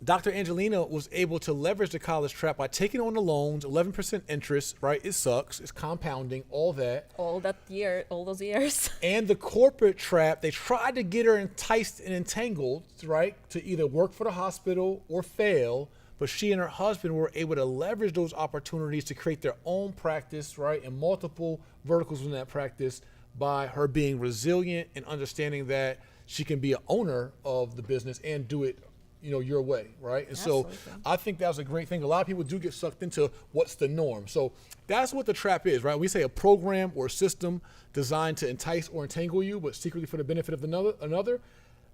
Dr. Angelina was able to leverage the college trap by taking on the loans, 11% interest, right? It sucks. It's compounding, all that.
All those years.
And the corporate trap, they tried to get her enticed and entangled, right? To either work for the hospital or fail. But she and her husband were able to leverage those opportunities to create their own practice, right? And multiple verticals in that practice by her being resilient and understanding that she can be an owner of the business and do it, your way, right? And
Absolutely.
so I think that was a great thing. A lot of people do get sucked into what's the norm. So that's what the trap is, right? We say a program or a system designed to entice or entangle you, but secretly for the benefit of another,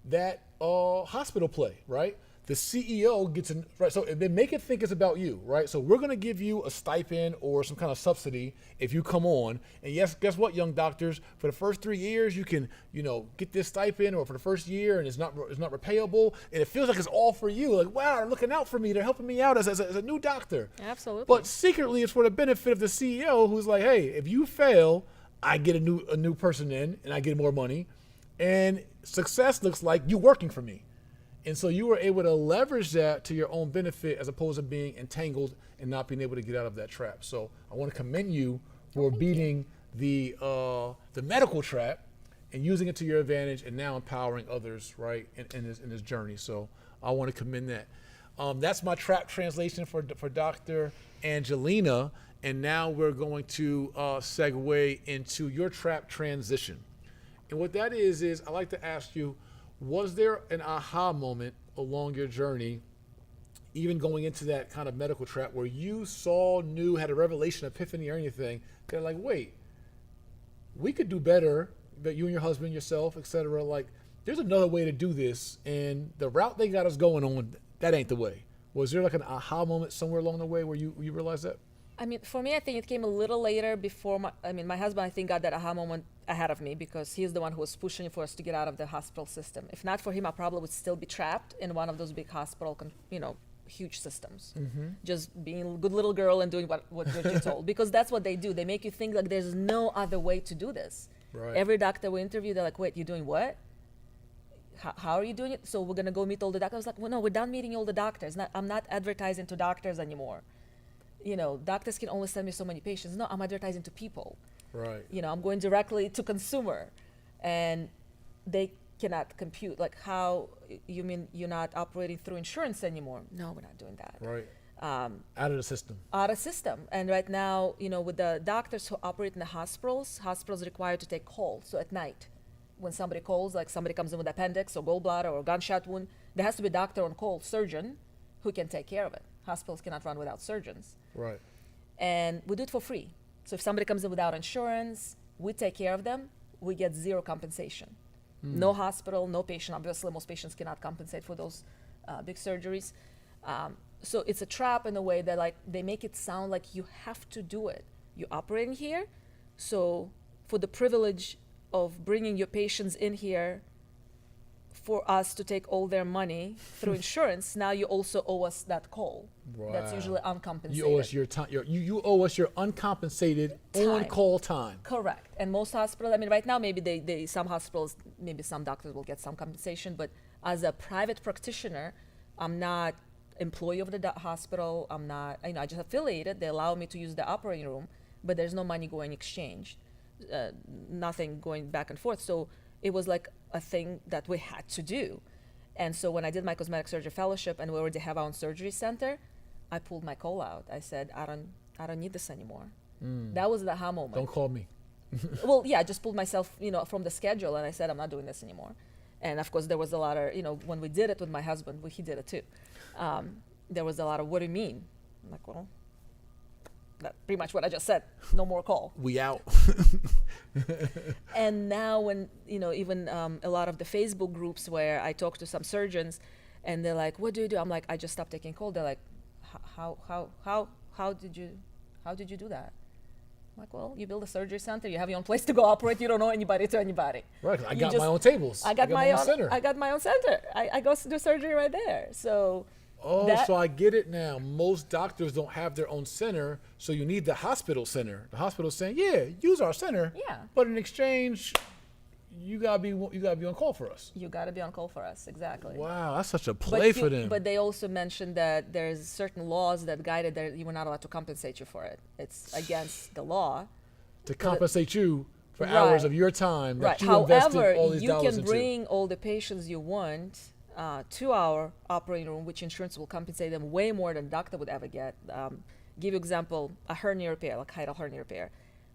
that hospital play, right? the CEO gets in, right? So they make it think it's about you, right? So we're going to give you a stipend or some kind of subsidy if you come on. And yes, guess what, young doctors? For the first 3 years, you can, get this stipend, or for the first year, and it's not repayable, and it feels like it's all for you. Like, wow, they're looking out for me. They're helping me out as a new doctor.
Absolutely.
But secretly, it's for the benefit of the CEO, who's like, hey, if you fail, I get a new person in, and I get more money, and success looks like you working for me. And so you were able to leverage that to your own benefit, as opposed to being entangled and not being able to get out of that trap. So I want to commend you for beating the medical trap and using it to your advantage, and now empowering others, right, in this journey. So I want to commend that. That's my trap translation for Dr. Angelina. And now we're going to segue into your trap transition. And what that is I like to ask you, was there an aha moment along your journey, even going into that kind of medical trap, where you knew, had a revelation, epiphany, or anything, they're like, wait, we could do better, but you and your husband, yourself, etc. Like, there's another way to do this, and the route they got us going on, that ain't the way. Was there like an aha moment somewhere along the way where you realized that?
I mean, for me, I think it came a little later. Before my husband, I think, got that aha moment ahead of me, because he's the one who was pushing for us to get out of the hospital system. If not for him, I probably would still be trapped in one of those big hospital, huge systems. Just being a good little girl and doing what you're told, because that's what they do. They make you think like there's no other way to do this.
Right.
Every doctor we interview, they're like, wait, you're doing what? How are you doing it? So we're going to go meet all the doctors. I was like, well, no, we're done meeting all the doctors. I'm not advertising to doctors anymore. Doctors can only send me so many patients. No, I'm advertising to people.
Right.
I'm going directly to consumer, and they cannot compute. Like, how you mean you're not operating through insurance anymore? No, we're not doing that.
Right. Out of the system.
Out of system. And right now, with the doctors who operate in the hospitals are required to take calls. So at night, when somebody calls, like somebody comes in with appendix or gallbladder or gunshot wound, there has to be a doctor on call, surgeon, who can take care of it. Hospitals cannot run without surgeons.
Right.
And we do it for free. So if somebody comes in without insurance, we take care of them. We get zero compensation. No hospital, no patient. Obviously, most patients cannot compensate for those big surgeries. So it's a trap in a way that, like, they make it sound like you have to do it. You're operating here, so for the privilege of bringing your patients in here for us to take all their money through insurance, now you also owe us that call.
Wow.
That's usually uncompensated.
You owe us your time. You owe us your uncompensated on-call time.
Correct. And most hospitals, right now maybe some hospitals, maybe some doctors will get some compensation, but as a private practitioner, I'm not employee of the hospital. I'm not, I just affiliated. They allow me to use the operating room, but there's no money going exchanged, nothing going back and forth. So it was like a thing that we had to do. And so when I did my cosmetic surgery fellowship and we already have our own surgery center, I pulled my call out. I said, I don't need this anymore. That was the aha moment.
Don't call me.
Well, yeah, I just pulled myself, from the schedule, and I said, I'm not doing this anymore. And of course, there was a lot of, when we did it with my husband, he did it too. There was a lot of, what do you mean? I'm like, well, that's pretty much what I just said. No more call.
We out.
And now when, even a lot of the Facebook groups where I talk to some surgeons and they're like, what do you do? I'm like, I just stopped taking call. They're like, how did you do that? I'm like, well, you build a surgery center, you have your own place to go operate, you don't know anybody to anybody.
Right, I got my own tables.
I got my own
center.
I got my own center. I go do surgery right there. So
so I get it now. Most doctors don't have their own center, so you need the hospital center. The hospital's saying, yeah, use our center.
Yeah.
But in exchange, you gotta be on call for us.
You gotta be on call for us, exactly.
Wow, that's such a play for them.
But they also mentioned that there's certain laws that guided that you were not allowed to compensate you for it. It's against the law.
To compensate you for hours of your time that you invested all these dollars into.
However, you can bring all the patients you want to our operating room, which insurance will compensate them way more than doctor would ever get. Give you example, a hernia repair, like hiatal hernia repair.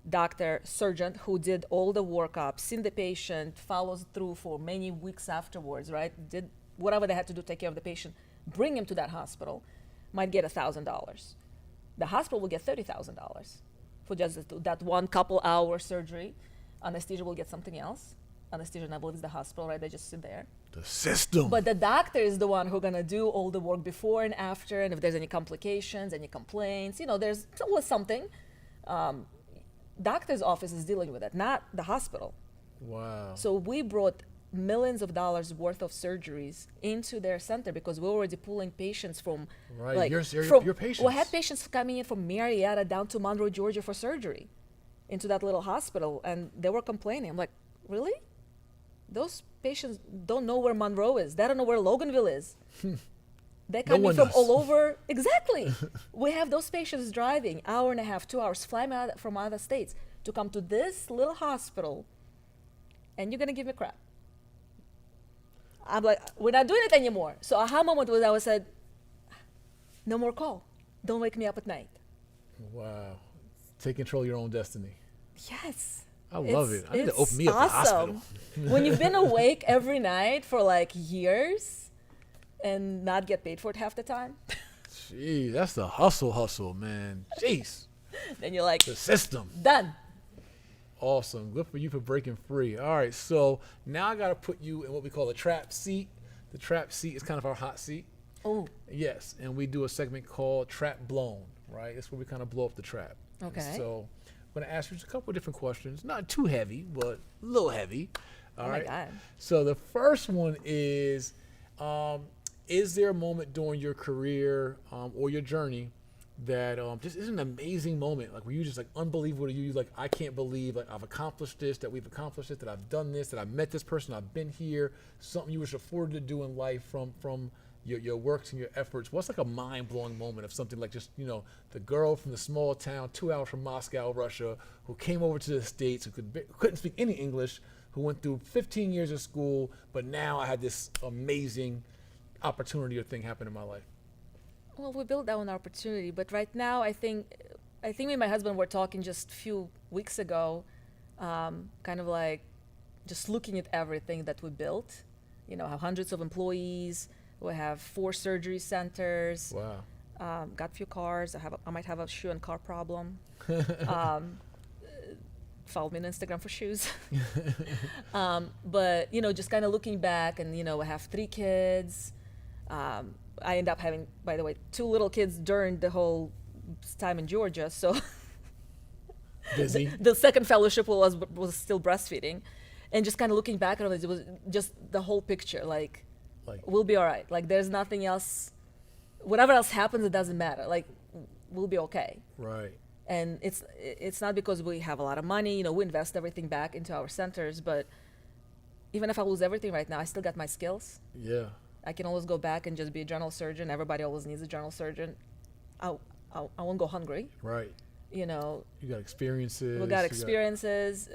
Doctor, surgeon who did all the workup, seen the patient, follows through for many weeks afterwards, right? Did whatever they had to do to take care of the patient, bring him to that hospital, might get $1,000. The hospital will get $30,000 for just that one couple hour surgery. Anesthesia will get something else. anesthesia, and I believe it's the hospital, right? They just sit there.
The system.
But the doctor is the one who's gonna do all the work before and after, and if there's any complications, any complaints, there's always something. Doctor's office is dealing with it, not the hospital.
Wow.
So we brought millions of dollars worth of surgeries into their center because we're already pulling patients from
Right,
like
your
from,
patients.
We had patients coming in from Marietta down to Monroe, Georgia for surgery into that little hospital, and they were complaining. I'm like, really? Those patients don't know where Monroe is. They don't know where Loganville is. They're coming
one
from
does.
all over. Exactly. We have those patients driving hour and a half, 2 hours, flying out from other states to come to this little hospital, and you're gonna give me crap. I'm like, we're not doing it anymore. So aha moment was I said, no more call. Don't wake me up at night.
Wow. Take control of your own destiny.
Yes.
I love it. I need to
It's
open me up a hospital.
When you've been awake every night for like years and not get paid for it half the time,
Gee, that's the hustle, man. Jeez.
then you're like,
The system.
done.
Awesome. Good for you for breaking free. All right, so now I got to put you in what we call a trap seat. The trap seat is kind of our hot seat.
Oh,
Yes, and we do a segment called Trap Blown, right? That's where we kind of blow up the trap.
Okay.
And so I'm going to ask you just a couple of different questions. Not too heavy, but a little heavy. All
Oh my
right.
God.
So the first one is there a moment during your career or your journey that just is an amazing moment, like where you just like unbelievable to you, like I can't believe like I've accomplished this, that we've accomplished it, that I've done this, that I've met this person, I've been here, something you was afforded to do in life from your works and your efforts. What's like a mind-blowing moment of something like just, the girl from the small town 2 hours from Moscow, Russia, who came over to the States, who couldn't speak any English, who went through 15 years of school, but now I had this amazing opportunity or thing happen in my life?
Well, we built that one opportunity, but right now I think me and my husband were talking just a few weeks ago, kind of like just looking at everything that we built. Have hundreds of employees. We have 4 surgery centers.
Wow.
Got a few cars. I might have a shoe and car problem. Follow me on Instagram for shoes. But just kind of looking back, and I have 3 kids. I end up having, by the way, 2 little kids during the whole time in Georgia. So
Busy.
the second fellowship was still breastfeeding, and just kind of looking back at it was just the whole picture. Like we'll be all right. Like there's nothing else. Whatever else happens, it doesn't matter. Like we'll be okay.
Right.
And it's not because we have a lot of money. We invest everything back into our centers, but even if I lose everything right now, I still got my skills.
Yeah.
I can always go back and just be a general surgeon. Everybody always needs a general surgeon. I won't go hungry.
Right.
You
got experiences.
we got experiences.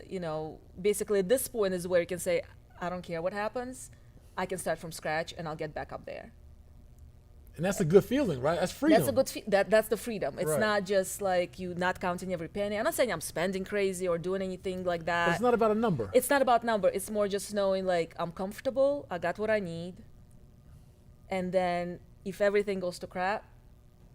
Basically at this point is where you can say, I don't care what happens. I can start from scratch and I'll get back up there.
And that's a good feeling, right? That's freedom.
That's a good that's the freedom. It's
Right.
not just like you not counting every penny. I'm not saying I'm spending crazy or doing anything like that.
But it's not about a number.
It's not about number. It's more just knowing like I'm comfortable. I got what I need. And then if everything goes to crap,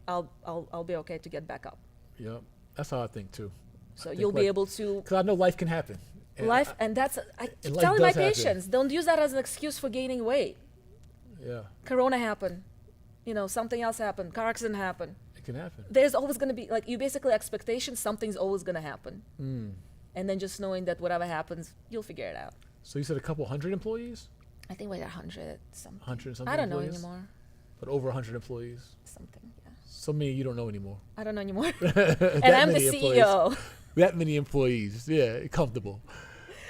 I'll be okay to get back up.
Yep. That's how I think too.
So you'll be able to
Because I know life can happen. And
and that's I keep
life
telling my
does happen.
patients, don't use that as an excuse for gaining weight.
Yeah,
Corona happened. Something else happened. Car accident happened.
it can happen.
There's always going to be like you basically expectations. Something's always going to happen. And then just knowing that whatever happens, you'll figure it out.
So you said a couple hundred employees?
I think we're at 100 something.
100 something
I don't know
employees?
anymore.
But over 100 employees.
Something. Yeah.
So many you don't know anymore.
I don't know anymore.
That
And I'm the
many employees.
CEO.
That many employees. Yeah, comfortable.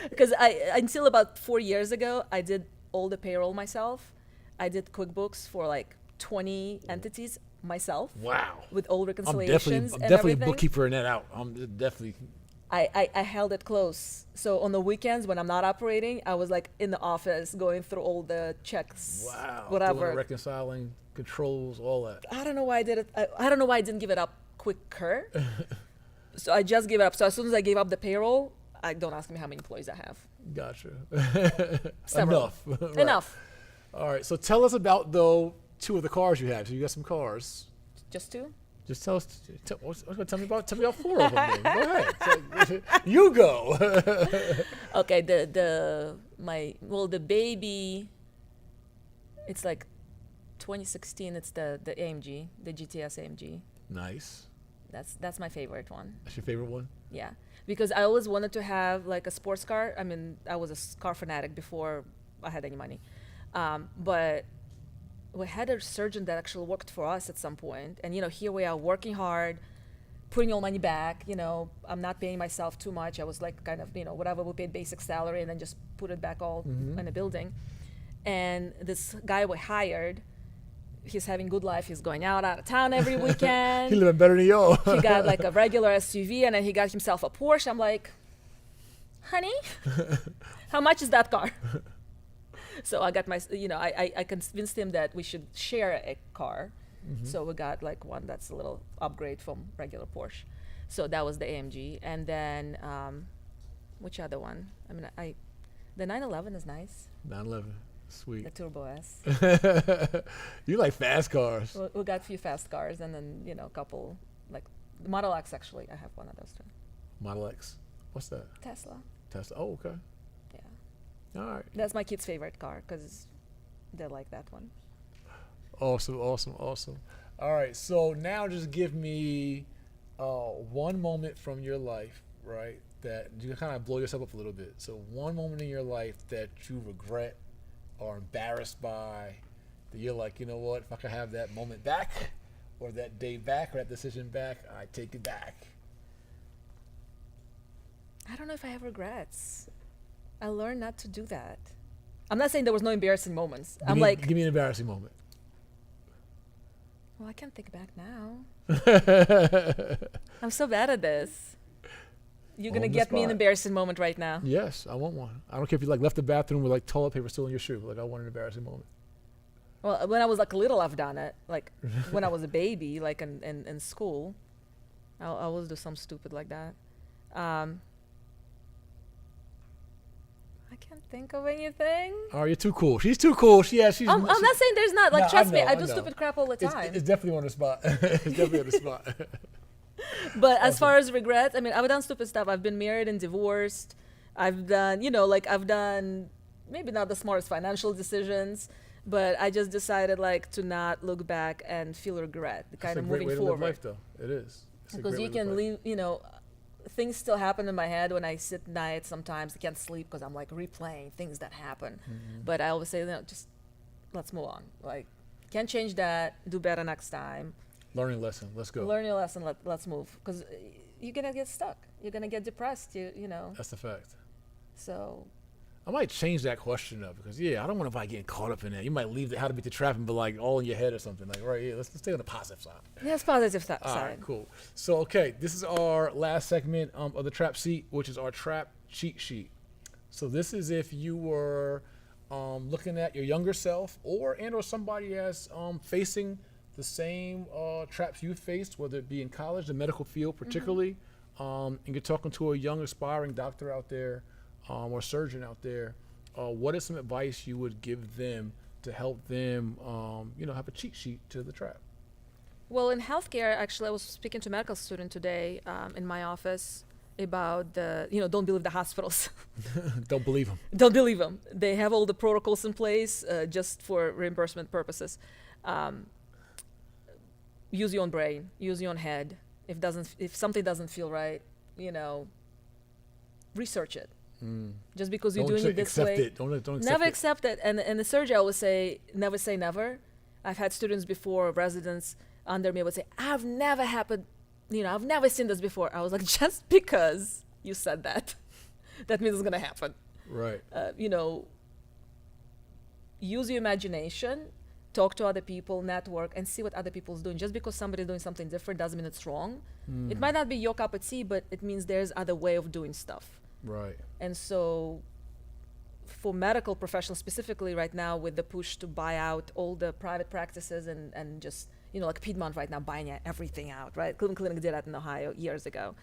Because until about 4 years ago, I did all the payroll myself. I did QuickBooks for like 20 entities myself.
Wow.
With all
I'm
reconciliations
definitely
and
a
everything.
bookkeeper in that out. I'm definitely.
I held it close. So on the weekends when I'm not operating, I was like in the office going through all the checks,
Wow.
whatever.
Doing reconciling, controls, all that.
I don't know why I did it. I don't know why I didn't give it up quicker. So I just gave it up. So as soon as I gave up the payroll, don't ask me how many employees I have.
Gotcha.
Several.
Enough. Right.
Enough.
All right. So tell us about, though, 2 of the cars you have. So you got some cars.
Just 2?
Just tell us. Tell me about 4 of them. Then. Go ahead. You go.
Okay, the baby, it's like 2016. It's the AMG, the GTS AMG.
Nice.
That's my favorite one.
That's your favorite one?
Yeah, because I always wanted to have like a sports car. I mean, I was a car fanatic before I had any money, but we had a surgeon that actually worked for us at some point, and here we are working hard, putting all money back. I'm not paying myself too much. I was like kind of whatever we paid basic salary, and then just put it back all in the building. And this guy we hired, he's having good life. He's going out of town every weekend.
He living better than y'all.
He got like a regular SUV, and then he got himself a Porsche. I'm like, honey, how much is that car? So I got I convinced him that we should share a car. So we got like one that's a little upgrade from regular Porsche. So that was the AMG. And then, which other one? I mean, the 911 is nice.
911, sweet.
The Turbo S.
You like fast cars.
We got a few fast cars, and then, a couple, like the Model X, actually. I have one of those too.
Model X. What's that?
Tesla.
Oh, okay.
Yeah.
All right.
That's my kid's favorite car because they like that one.
Awesome. All right. So now just give me one moment from your life, right, that you kind of blow yourself up a little bit. So one moment in your life that you regret or embarrassed by, that you're like, you know what, if I could have that moment back or that day back or that decision back, I take it back.
I don't know if I have regrets. I learned not to do that. I'm not saying there was no embarrassing moments.
Give me an embarrassing moment.
Well, I can't think back now. I'm so bad at this. You're going to get me an embarrassing moment right now.
Yes, I want one. I don't care if you left the bathroom with toilet paper still in your shoe. I want an embarrassing moment.
Well, when I was little, I've done it. When I was a baby, in school, I'll always do something stupid like that. I can't think of anything.
Oh, you're too cool. She's too cool. She's.
I'm not saying there's not. Trust me, I do
know.
stupid crap all the time.
It's definitely on the spot. It's definitely on the spot.
But as far as regrets, I mean, I've done stupid stuff. I've been married and divorced. I've done, I've done maybe not the smartest financial decisions, but I just decided to not look back and feel regret, kind of moving forward.
Life, though. It is.
Because you can leave, things still happen in my head when I sit at night. Sometimes I can't sleep because I'm replaying things that happen. But I always say, just let's move on. Can't change that. Do better next time.
Learning lesson. Let's go.
Learn your lesson. Let's move. Because you're gonna get stuck. You're gonna get depressed. You know.
That's the fact.
So.
I might change that question up because I don't want to getting caught up in that. You might leave how to beat the trap and be all in your head or something. Let's stay on the positive side.
Yes, positive side.
All right, cool. So this is our last segment of the trap seat, which is our trap cheat sheet. So this is if you were looking at your younger self or somebody as facing the same traps you faced, whether it be in college, the medical field particularly, and you're talking to a young aspiring doctor out there or surgeon out there, what is some advice you would give them to help them, have a cheat sheet to the trap?
Well, in healthcare, actually, I was speaking to a medical student today in my office about don't believe the hospitals.
Don't believe them. Don't
believe them. They have all the protocols in place just for reimbursement purposes. Use your own brain. Use your own head. If something doesn't feel right, research it. Just because you're doing it this way,
don't accept
never
it.
accept it. And the surgery, I always say never. I've had students before, residents under me would say, I've never seen this before. I was like, just because you said that means it's gonna happen.
Right.
Use your imagination, talk to other people, network, and see what other people's doing. Just because somebody's doing something different doesn't mean it's wrong. It might not be your cup of tea, but it means there's other way of doing stuff.
Right.
And so for medical professionals specifically right now, with the push to buy out all the private practices and just, like Piedmont right now buying everything out, right? Cleveland Clinic did that in Ohio years ago.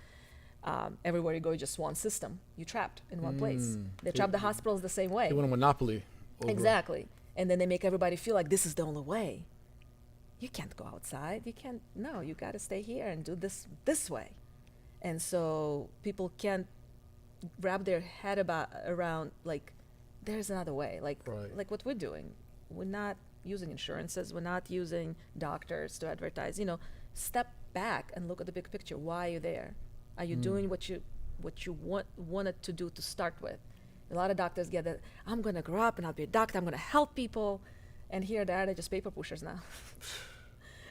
Everywhere you go, just one system. You're trapped in one place. They trap the hospitals the same way.
They want a monopoly.
Exactly. And then they make everybody feel like this is the only way. you can't go outside. You can't, no, you got to stay here and do this way. And so people can't wrap their head around, like, there's another way, like what we're doing. We're not using insurances. We're not using doctors to advertise. Step back and look at the big picture. Why are you there? Are you doing what you wanted to do to start with? A lot of doctors get that, I'm going to grow up and I'll be a doctor. I'm going to help people. And here they are, they're just paper pushers now.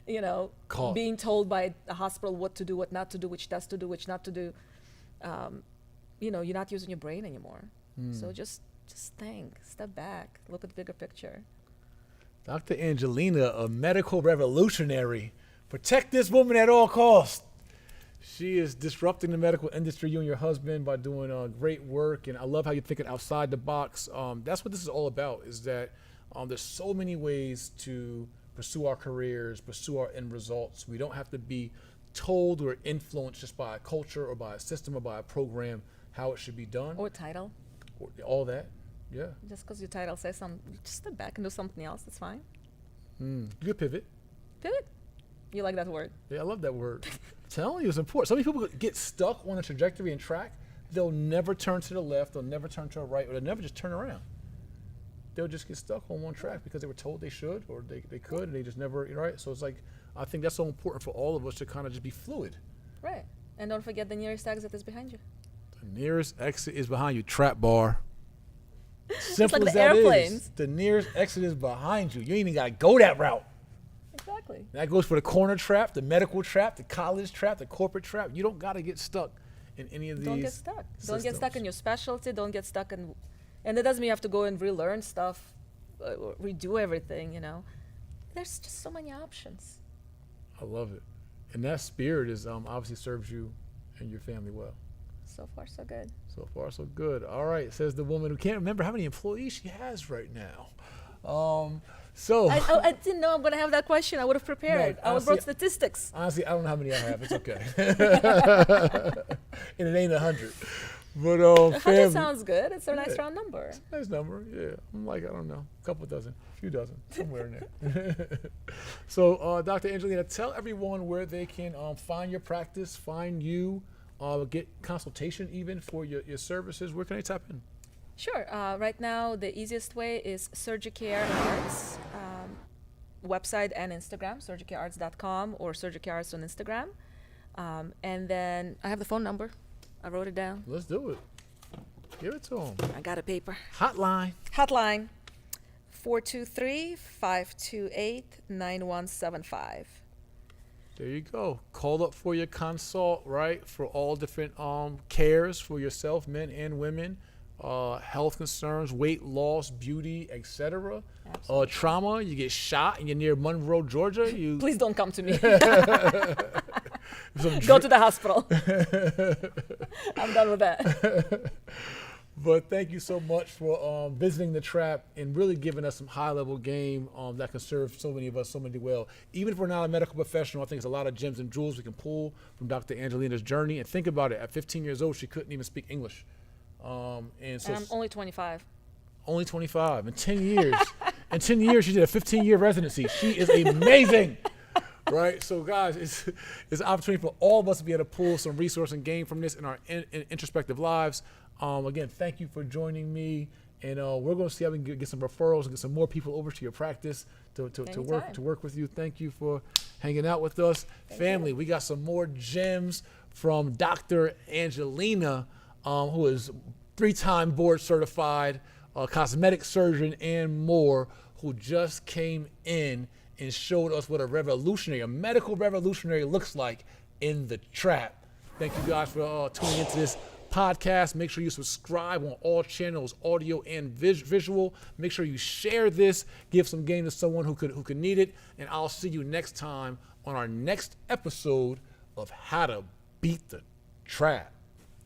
Being told by a hospital what to do, what not to do, which tests to do, which not to do. You're not using your brain anymore. So just think, step back, look at the bigger picture.
Dr. Angelina, a medical revolutionary. Protect this woman at all costs. She is disrupting the medical industry, you and your husband, by doing great work. And I love how you're thinking outside the box. That's what this is all about, is that there's so many ways to pursue our careers, pursue our end results. We don't have to be told or influenced just by a culture or by a system or by a program how it should be done.
Or title.
Or all that, yeah.
Just because your title says something, just step back and do something else, that's fine.
You could pivot.
Pivot? You like that word?
Yeah, I love that word. I'm telling you, it's important. So many people get stuck on a trajectory and track. They'll never turn to the left, they'll never turn to the right, or they'll never just turn around. They'll just get stuck on one track because they were told they should or they could, and they just never, right? So it's like, I think that's so important for all of us to kind of just be fluid.
Right. And don't forget the nearest exit is behind you.
The nearest exit is behind you, trap bar. Simple
like
as
the
that
airplanes.
is. The nearest exit is behind you. You ain't even got to go that route.
Exactly.
That goes for the corner trap, the medical trap, the college trap, the corporate trap. You don't got to get stuck in any of these.
Don't get stuck. Don't get stuck
systems.
in your specialty. Don't get stuck in, and it doesn't mean you have to go and relearn stuff, redo everything. There's just so many options.
I love it, and that spirit is obviously serves you and your family well.
So far, so good.
So far, so good. All right, says the woman who can't remember how many employees she has right now.
I didn't know I'm going to have that question. I would have prepared.
No,
I would have brought statistics.
Honestly, I don't know how many I have. It's okay. And it ain't 100. But
100 sounds good. It's a nice round number.
It's a nice number, yeah. I'm like, I don't know, a couple dozen, a few dozen, somewhere in there. So, Dr. Angelina, tell everyone where they can find your practice, find you, get consultation even for your services. Where can they tap in?
Sure. Right now, the easiest way is Surgicare Arts website and Instagram, surgicarearts.com or Surgicare Arts on Instagram. And then I have the phone number. I wrote it down.
Let's do it. Give it to them.
I got a paper.
Hotline.
423-528-9175.
There you go. Call up for your consult, right? For all different cares for yourself, men and women, health concerns, weight loss, beauty, etc. Trauma. You get shot and you're near Monroe, Georgia.
Please don't come to me. Go to the hospital. I'm done with that.
But thank you so much for visiting the trap and really giving us some high-level game that can serve so many of us so many well. Even if we're not a medical professional, I think there's a lot of gems and jewels we can pull from Dr. Angelina's journey. And think about it. At 15 years old, she couldn't even speak English. And
I'm only 25.
Only 25. In 10 years. In 10 years, she did a 15-year residency. She is amazing. Right, so guys, it's an opportunity for all of us to be able to pull some resource and gain from this in our introspective lives. Again, thank you for joining me, and we're going to see how we can get some referrals and get some more people over to your practice to work with you. Thank you for hanging out with us, family. We got some more gems from Dr. Angelina, who is 3-time board certified cosmetic surgeon and more, who just came in and showed us what a medical revolutionary looks like in the trap. Thank you guys for tuning into this podcast. Make sure you subscribe on all channels, audio and visual. Make sure you share this, give some game to someone who could need it, and I'll see you next time on our next episode of How to Beat the Trap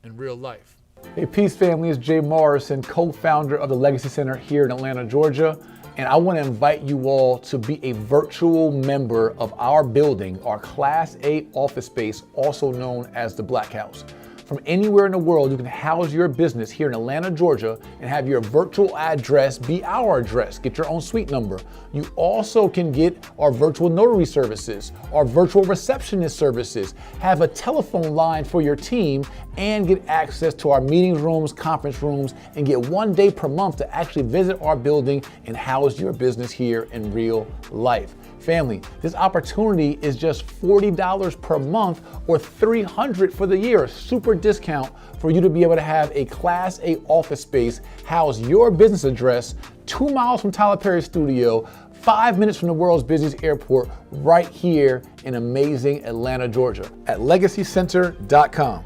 in Real Life.
Hey, peace family, it's Jay Morrison, co-founder of the Legacy Center here in Atlanta, Georgia. And I want to invite you all to be a virtual member of our building, our Class A office space, also known as the Black House. from anywhere in the world, you can house your business here in Atlanta, Georgia, and have your virtual address be our address. Get your own suite number. You also can get our virtual notary services, our virtual receptionist services, have a telephone line for your team, and get access to our meeting rooms, conference rooms, and get 1 day per month to actually visit our building and house your business here in real life. Family, this opportunity is just $40 per month or $300 for the year. A super discount for you to be able to have a Class A office space, house your business address 2 miles from Tyler Perry's studio, 5 minutes from the world's busiest airport, right here in amazing Atlanta, Georgia at legacycenter.com.